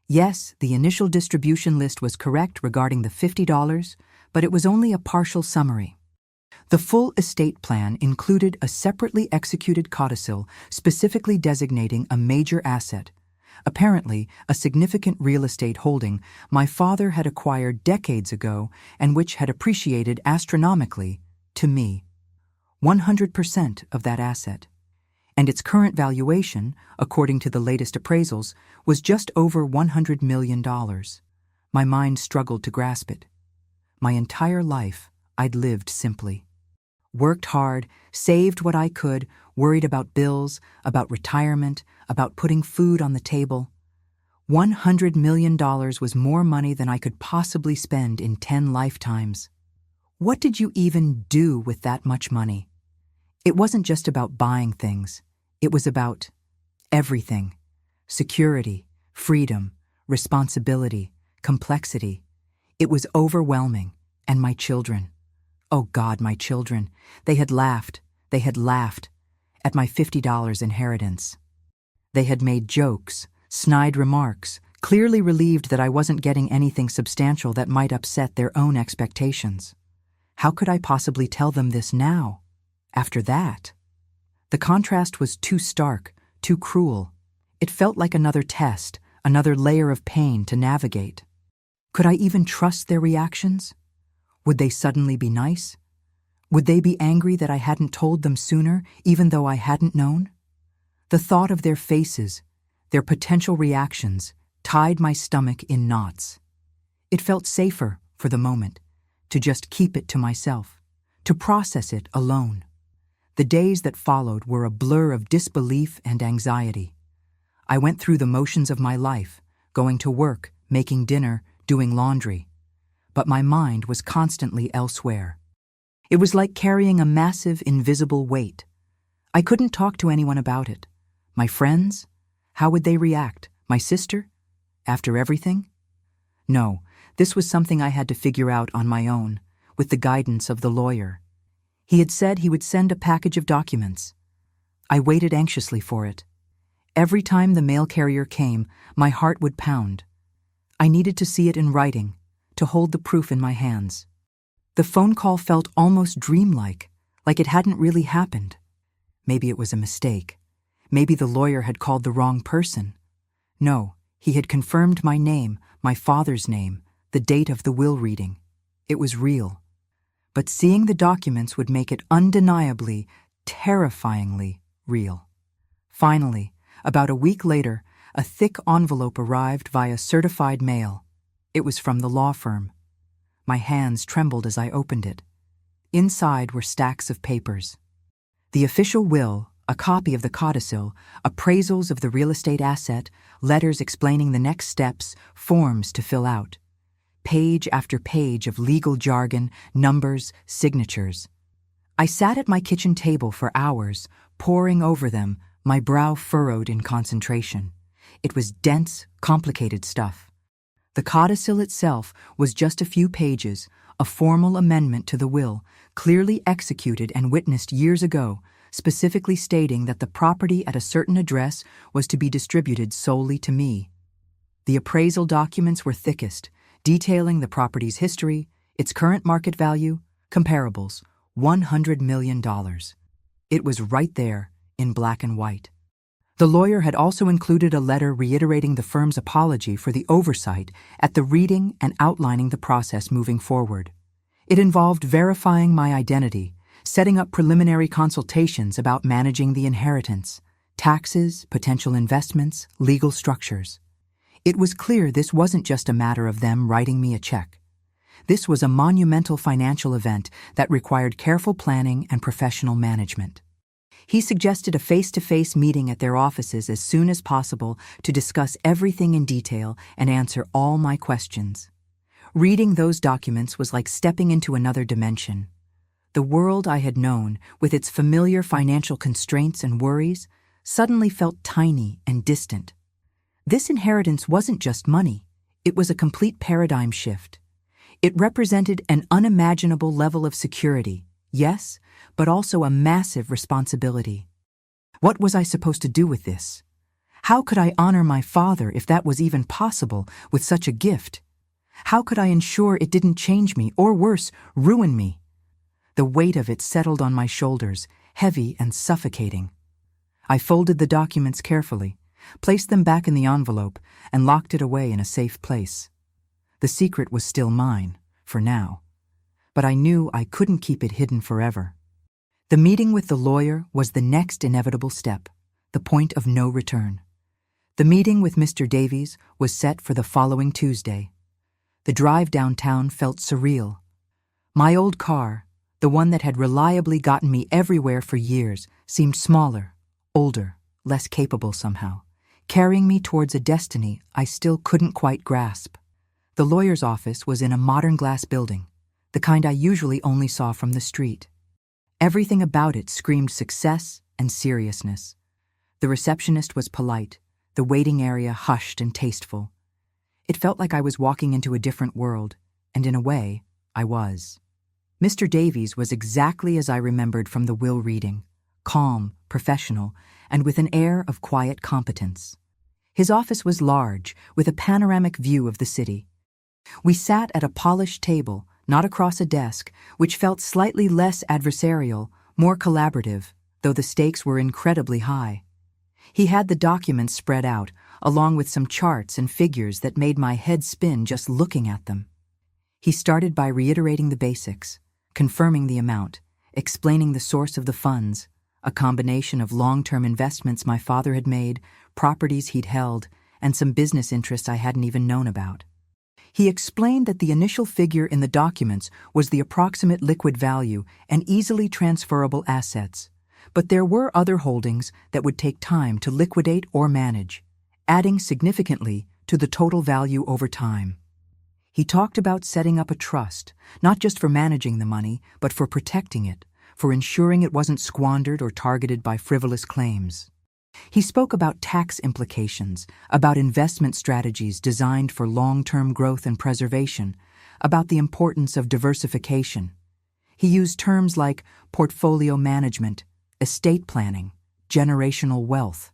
Yes, the initial distribution list was correct regarding the $50, but it was only a partial summary. The full estate plan included a separately executed codicil specifically designating a major asset, apparently a significant real estate holding my father had acquired decades ago and which had appreciated astronomically to me. 100% of that asset. And its current valuation, according to the latest appraisals, was just over $100 million. My mind struggled to grasp it. My entire life, I'd lived simply. Worked hard, saved what I could, worried about bills, about retirement, about putting food on the table. $100 million was more money than I could possibly spend in 10 lifetimes. What did you even do with that much money? It wasn't just about buying things. It was about everything. Security, freedom, responsibility, complexity. It was overwhelming. And my children. Oh God, my children. They had laughed at my $50 inheritance. They had made jokes, snide remarks, clearly relieved that I wasn't getting anything substantial that might upset their own expectations. How could I possibly tell them this now, after that? The contrast was too stark, too cruel. It felt like another test, another layer of pain to navigate. Could I even trust their reactions? Would they suddenly be nice? Would they be angry that I hadn't told them sooner, even though I hadn't known? The thought of their faces, their potential reactions, tied my stomach in knots. It felt safer, for the moment, to just keep it to myself, to process it alone. The days that followed were a blur of disbelief and anxiety. I went through the motions of my life, going to work, making dinner, doing laundry. But my mind was constantly elsewhere. It was like carrying a massive, invisible weight. I couldn't talk to anyone about it. My friends? How would they react? My sister? After everything? No, this was something I had to figure out on my own, with the guidance of the lawyer. He had said he would send a package of documents. I waited anxiously for it. Every time the mail carrier came, my heart would pound. I needed to see it in writing, to hold the proof in my hands. The phone call felt almost dreamlike, like it hadn't really happened. Maybe it was a mistake. Maybe the lawyer had called the wrong person. No, he had confirmed my name, my father's name, the date of the will reading. It was real. But seeing the documents would make it undeniably, terrifyingly real. Finally, about a week later, a thick envelope arrived via certified mail. It was from the law firm. My hands trembled as I opened it. Inside were stacks of papers. The official will, a copy of the codicil, appraisals of the real estate asset, letters explaining the next steps, forms to fill out. Page after page of legal jargon, numbers, signatures. I sat at my kitchen table for hours, poring over them, my brow furrowed in concentration. It was dense, complicated stuff. The codicil itself was just a few pages, a formal amendment to the will, clearly executed and witnessed years ago, specifically stating that the property at a certain address was to be distributed solely to me. The appraisal documents were thickest, detailing the property's history, its current market value, comparables, $100 million. It was right there, in black and white. The lawyer had also included a letter reiterating the firm's apology for the oversight at the reading and outlining the process moving forward. It involved verifying my identity, setting up preliminary consultations about managing the inheritance, taxes, potential investments, legal structures. It was clear this wasn't just a matter of them writing me a check. This was a monumental financial event that required careful planning and professional management. He suggested a face-to-face meeting at their offices as soon as possible to discuss everything in detail and answer all my questions. Reading those documents was like stepping into another dimension. The world I had known, with its familiar financial constraints and worries, suddenly felt tiny and distant. This inheritance wasn't just money, it was a complete paradigm shift. It represented an unimaginable level of security, yes, but also a massive responsibility. What was I supposed to do with this? How could I honor my father if that was even possible with such a gift? How could I ensure it didn't change me, or worse, ruin me? The weight of it settled on my shoulders, heavy and suffocating. I folded the documents carefully, placed them back in the envelope, and locked it away in a safe place. The secret was still mine, for now. But I knew I couldn't keep it hidden forever. The meeting with the lawyer was the next inevitable step, the point of no return. The meeting with Mr. Davies was set for the following Tuesday. The drive downtown felt surreal. My old car, the one that had reliably gotten me everywhere for years, seemed smaller, older, less capable somehow, carrying me towards a destiny I still couldn't quite grasp. The lawyer's office was in a modern glass building, the kind I usually only saw from the street. Everything about it screamed success and seriousness. The receptionist was polite, the waiting area hushed and tasteful. It felt like I was walking into a different world, and in a way, I was. Mr. Davies was exactly as I remembered from the will reading, calm, professional, and with an air of quiet competence. His office was large, with a panoramic view of the city. We sat at a polished table, not across a desk, which felt slightly less adversarial, more collaborative, though the stakes were incredibly high. He had the documents spread out, along with some charts and figures that made my head spin just looking at them. He started by reiterating the basics, confirming the amount, explaining the source of the funds, a combination of long-term investments my father had made, properties he'd held, and some business interests I hadn't even known about. He explained that the initial figure in the documents was the approximate liquid value and easily transferable assets, but there were other holdings that would take time to liquidate or manage, adding significantly to the total value over time. He talked about setting up a trust, not just for managing the money, but for protecting it, for ensuring it wasn't squandered or targeted by frivolous claims. He spoke about tax implications, about investment strategies designed for long-term growth and preservation, about the importance of diversification. He used terms like portfolio management, estate planning, generational wealth,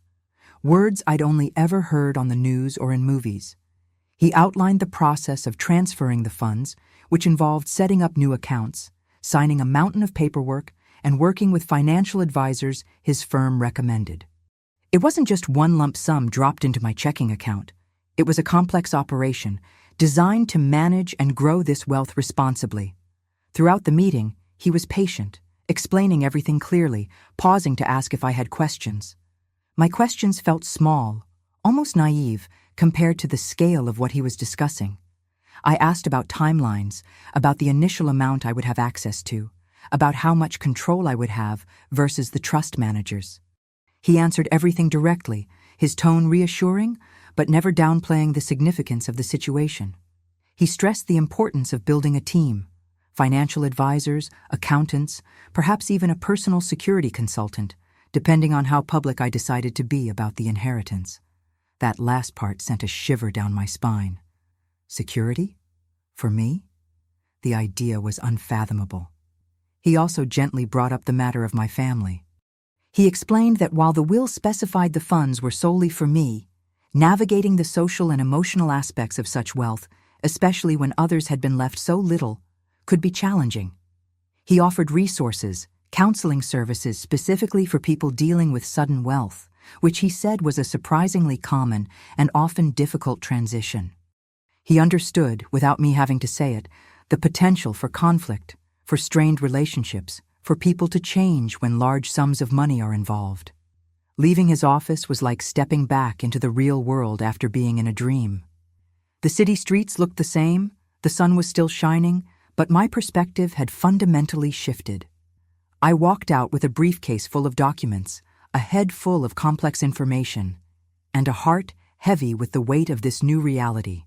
words I'd only ever heard on the news or in movies. He outlined the process of transferring the funds, which involved setting up new accounts, signing a mountain of paperwork, and working with financial advisors his firm recommended. It wasn't just one lump sum dropped into my checking account. It was a complex operation, designed to manage and grow this wealth responsibly. Throughout the meeting, he was patient, explaining everything clearly, pausing to ask if I had questions. My questions felt small, almost naive, compared to the scale of what he was discussing. I asked about timelines, about the initial amount I would have access to, about how much control I would have versus the trust managers. He answered everything directly, his tone reassuring, but never downplaying the significance of the situation. He stressed the importance of building a team, financial advisors, accountants, perhaps even a personal security consultant, depending on how public I decided to be about the inheritance. That last part sent a shiver down my spine. Security? For me? The idea was unfathomable. He also gently brought up the matter of my family. He explained that while the will specified the funds were solely for me, navigating the social and emotional aspects of such wealth, especially when others had been left so little, could be challenging. He offered resources, counseling services specifically for people dealing with sudden wealth, which he said was a surprisingly common and often difficult transition. He understood, without me having to say it, the potential for conflict, for strained relationships, for people to change when large sums of money are involved. Leaving his office was like stepping back into the real world after being in a dream. The city streets looked the same, the sun was still shining, but my perspective had fundamentally shifted. I walked out with a briefcase full of documents, a head full of complex information, and a heart heavy with the weight of this new reality.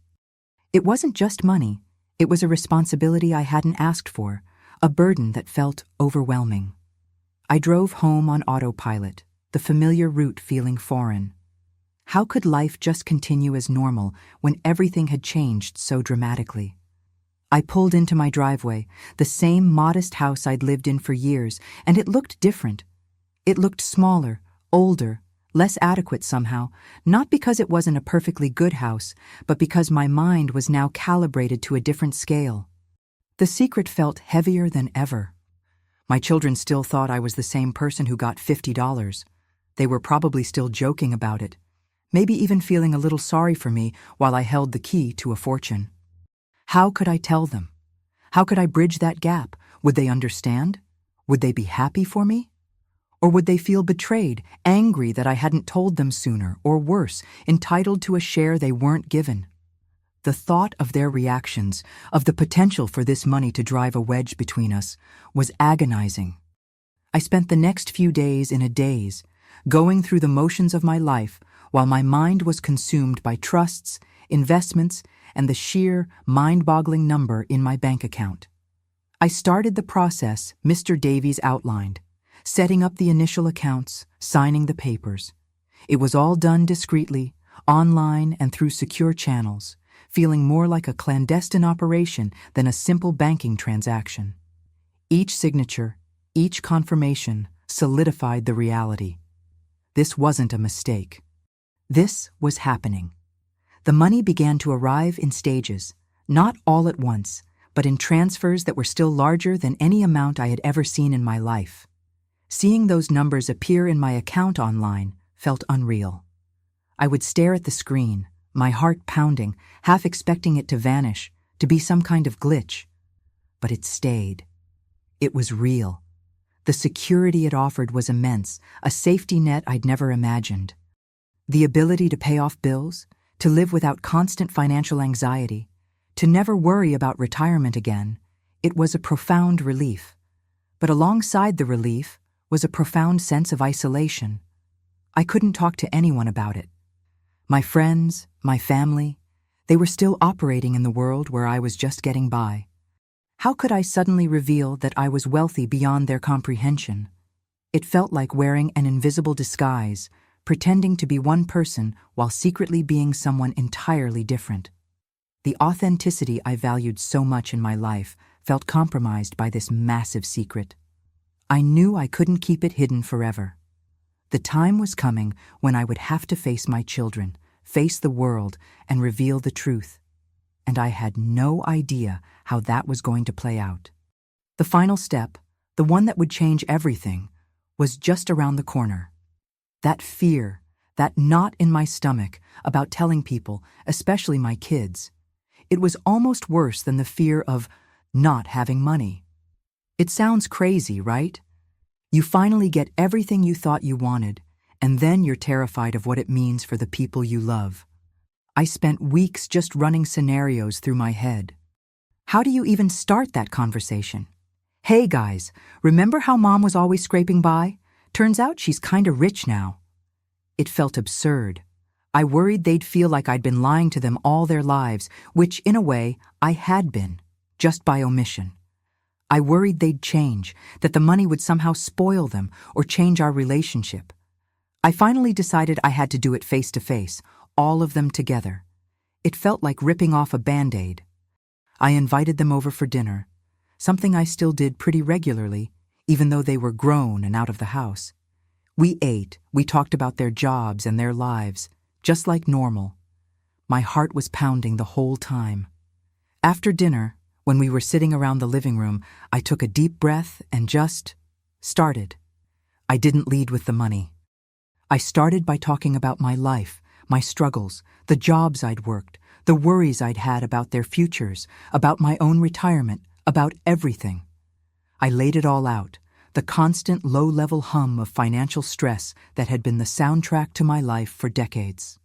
It wasn't just money, it was a responsibility I hadn't asked for, a burden that felt overwhelming. I drove home on autopilot, the familiar route feeling foreign. How could life just continue as normal when everything had changed so dramatically? I pulled into my driveway, the same modest house I'd lived in for years, and it looked different. It looked smaller, older, less adequate somehow, not because it wasn't a perfectly good house, but because my mind was now calibrated to a different scale. The secret felt heavier than ever. My children still thought I was the same person who got $50. They were probably still joking about it, maybe even feeling a little sorry for me while I held the key to a fortune. How could I tell them? How could I bridge that gap? Would they understand? Would they be happy for me? Or would they feel betrayed, angry that I hadn't told them sooner, or worse, entitled to a share they weren't given? The thought of their reactions, of the potential for this money to drive a wedge between us, was agonizing. I spent the next few days in a daze, going through the motions of my life while my mind was consumed by trusts, investments, and the sheer, mind-boggling number in my bank account. I started the process Mr. Davies outlined, setting up the initial accounts, signing the papers. It was all done discreetly, online and through secure channels, feeling more like a clandestine operation than a simple banking transaction. Each signature, each confirmation solidified the reality. This wasn't a mistake. This was happening. The money began to arrive in stages, not all at once, but in transfers that were still larger than any amount I had ever seen in my life. Seeing those numbers appear in my account online felt unreal. I would stare at the screen, my heart pounding, half expecting it to vanish, to be some kind of glitch. But it stayed. It was real. The security it offered was immense, a safety net I'd never imagined. The ability to pay off bills, to live without constant financial anxiety, to never worry about retirement again, it was a profound relief. But alongside the relief was a profound sense of isolation. I couldn't talk to anyone about it. My friends, my family, they were still operating in the world where I was just getting by. How could I suddenly reveal that I was wealthy beyond their comprehension? It felt like wearing an invisible disguise, pretending to be one person while secretly being someone entirely different. The authenticity I valued so much in my life felt compromised by this massive secret. I knew I couldn't keep it hidden forever. The time was coming when I would have to face my children, face the world, and reveal the truth. And I had no idea how that was going to play out. The final step, the one that would change everything, was just around the corner. That fear, that knot in my stomach about telling people, especially my kids, it was almost worse than the fear of not having money. It sounds crazy, right? You finally get everything you thought you wanted, and then you're terrified of what it means for the people you love. I spent weeks just running scenarios through my head. How do you even start that conversation? Hey guys, remember how mom was always scraping by? Turns out she's kinda rich now. It felt absurd. I worried they'd feel like I'd been lying to them all their lives, which in a way I had been, just by omission. I worried they'd change, that the money would somehow spoil them or change our relationship. I finally decided I had to do it face to face, all of them together. It felt like ripping off a Band-Aid. I invited them over for dinner, something I still did pretty regularly, even though they were grown and out of the house. We ate, we talked about their jobs and their lives, just like normal. My heart was pounding the whole time. After dinner, when we were sitting around the living room, I took a deep breath and just started. I didn't lead with the money. I started by talking about my life, my struggles, the jobs I'd worked, the worries I'd had about their futures, about my own retirement, about everything. I laid it all out, the constant low-level hum of financial stress that had been the soundtrack to my life for decades.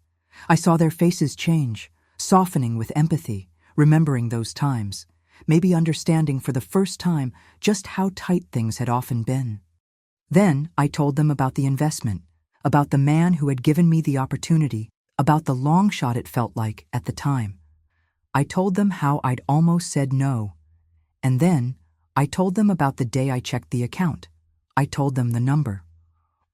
I saw their faces change, softening with empathy, remembering those times, maybe understanding for the first time just how tight things had often been. Then I told them about the investment, about the man who had given me the opportunity, about the long shot it felt like at the time. I told them how I'd almost said no. And then I told them about the day I checked the account. I told them the number.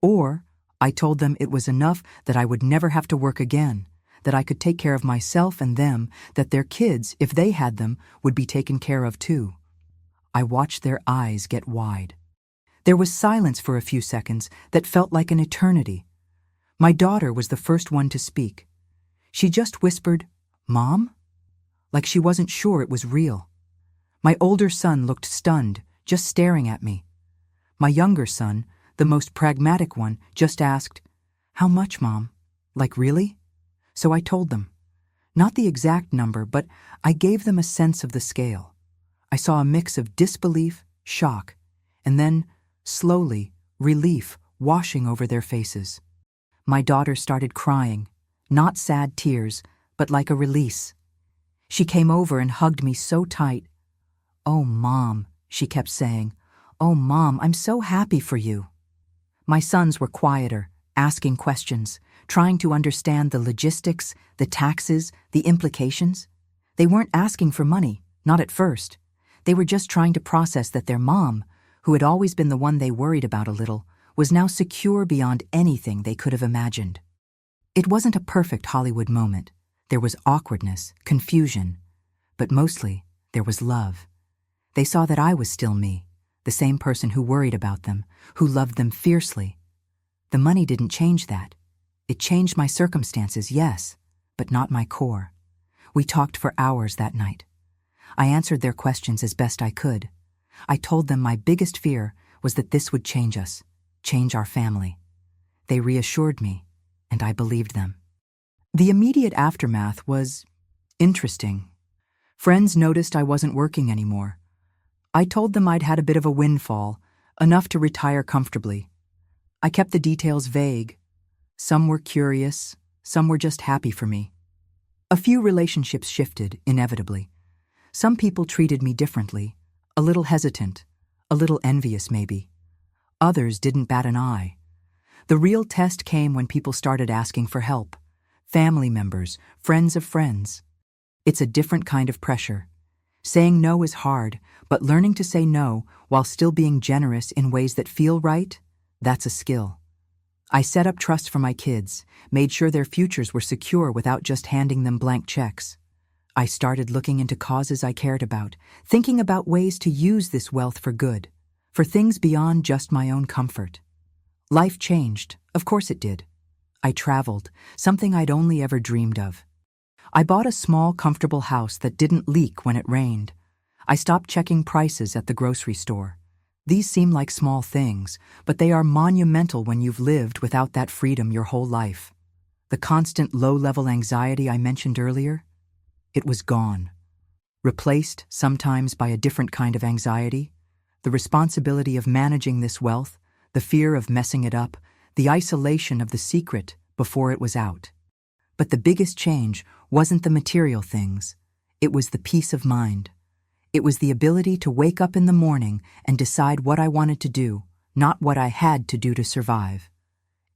Or I told them it was enough that I would never have to work again, that I could take care of myself and them, that their kids, if they had them, would be taken care of too. I watched their eyes get wide. There was silence for a few seconds that felt like an eternity. My daughter was the first one to speak. She just whispered, "Mom?" like she wasn't sure it was real. My older son looked stunned, just staring at me. My younger son, the most pragmatic one, just asked, "How much, Mom?" Like, really? So I told them. Not the exact number, but I gave them a sense of the scale. I saw a mix of disbelief, shock, and then, slowly, relief washing over their faces. My daughter started crying, not sad tears, but like a release. She came over and hugged me so tight. "Oh, Mom," she kept saying. "Oh, Mom, I'm so happy for you." My sons were quieter, asking questions, trying to understand the logistics, the taxes, the implications. They weren't asking for money, not at first. They were just trying to process that their mom, who had always been the one they worried about a little, was now secure beyond anything they could have imagined. It wasn't a perfect Hollywood moment. There was awkwardness, confusion, but mostly there was love. They saw that I was still me, the same person who worried about them, who loved them fiercely. The money didn't change that. It changed my circumstances, yes, but not my core. We talked for hours that night. I answered their questions as best I could. I told them my biggest fear was that this would change us, change our family. They reassured me, and I believed them. The immediate aftermath was interesting. Friends noticed I wasn't working anymore. I told them I'd had a bit of a windfall, enough to retire comfortably. I kept the details vague. Some were curious, some were just happy for me. A few relationships shifted, inevitably. Some people treated me differently, a little hesitant, a little envious maybe. Others didn't bat an eye. The real test came when people started asking for help. Family members, friends of friends. It's a different kind of pressure. Saying no is hard, but learning to say no while still being generous in ways that feel right, that's a skill. I set up trust for my kids, made sure their futures were secure without just handing them blank checks. I started looking into causes I cared about, thinking about ways to use this wealth for good, for things beyond just my own comfort. Life changed, of course it did. I traveled, something I'd only ever dreamed of. I bought a small, comfortable house that didn't leak when it rained. I stopped checking prices at the grocery store. These seem like small things, but they are monumental when you've lived without that freedom your whole life. The constant low-level anxiety I mentioned earlier, it was gone. Replaced, sometimes, by a different kind of anxiety, the responsibility of managing this wealth, the fear of messing it up, the isolation of the secret before it was out. But the biggest change wasn't the material things. It was the peace of mind. It was the ability to wake up in the morning and decide what I wanted to do, not what I had to do to survive.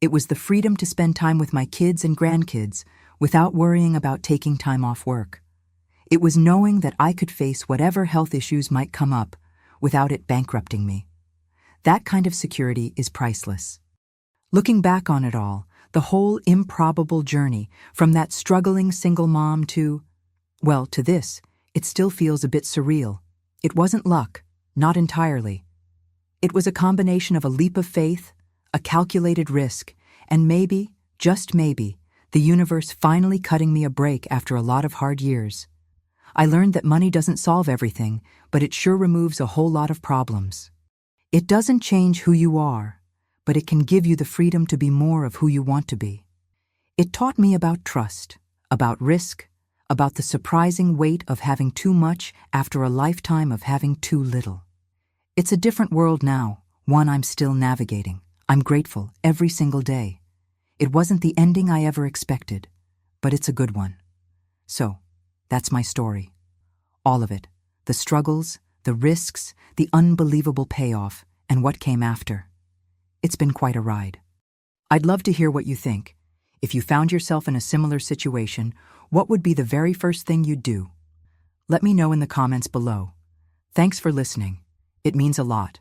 It was the freedom to spend time with my kids and grandkids without worrying about taking time off work. It was knowing that I could face whatever health issues might come up without it bankrupting me. That kind of security is priceless. Looking back on it all, The whole improbable journey, from that struggling single mom to, well, to this, it still feels a bit surreal. It wasn't luck, not entirely. It was a combination of a leap of faith, a calculated risk, and maybe, just maybe, the universe finally cutting me a break after a lot of hard years. I learned that money doesn't solve everything, but it sure removes a whole lot of problems. It doesn't change who you are, but it can give you the freedom to be more of who you want to be. It taught me about trust, about risk, about the surprising weight of having too much after a lifetime of having too little. It's a different world now, one I'm still navigating. I'm grateful every single day. It wasn't the ending I ever expected, but it's a good one. So, that's my story. All of it. The struggles, the risks, the unbelievable payoff, and what came after. It's been quite a ride. I'd love to hear what you think. If you found yourself in a similar situation, what would be the very first thing you'd do? Let me know in the comments below. Thanks for listening. It means a lot.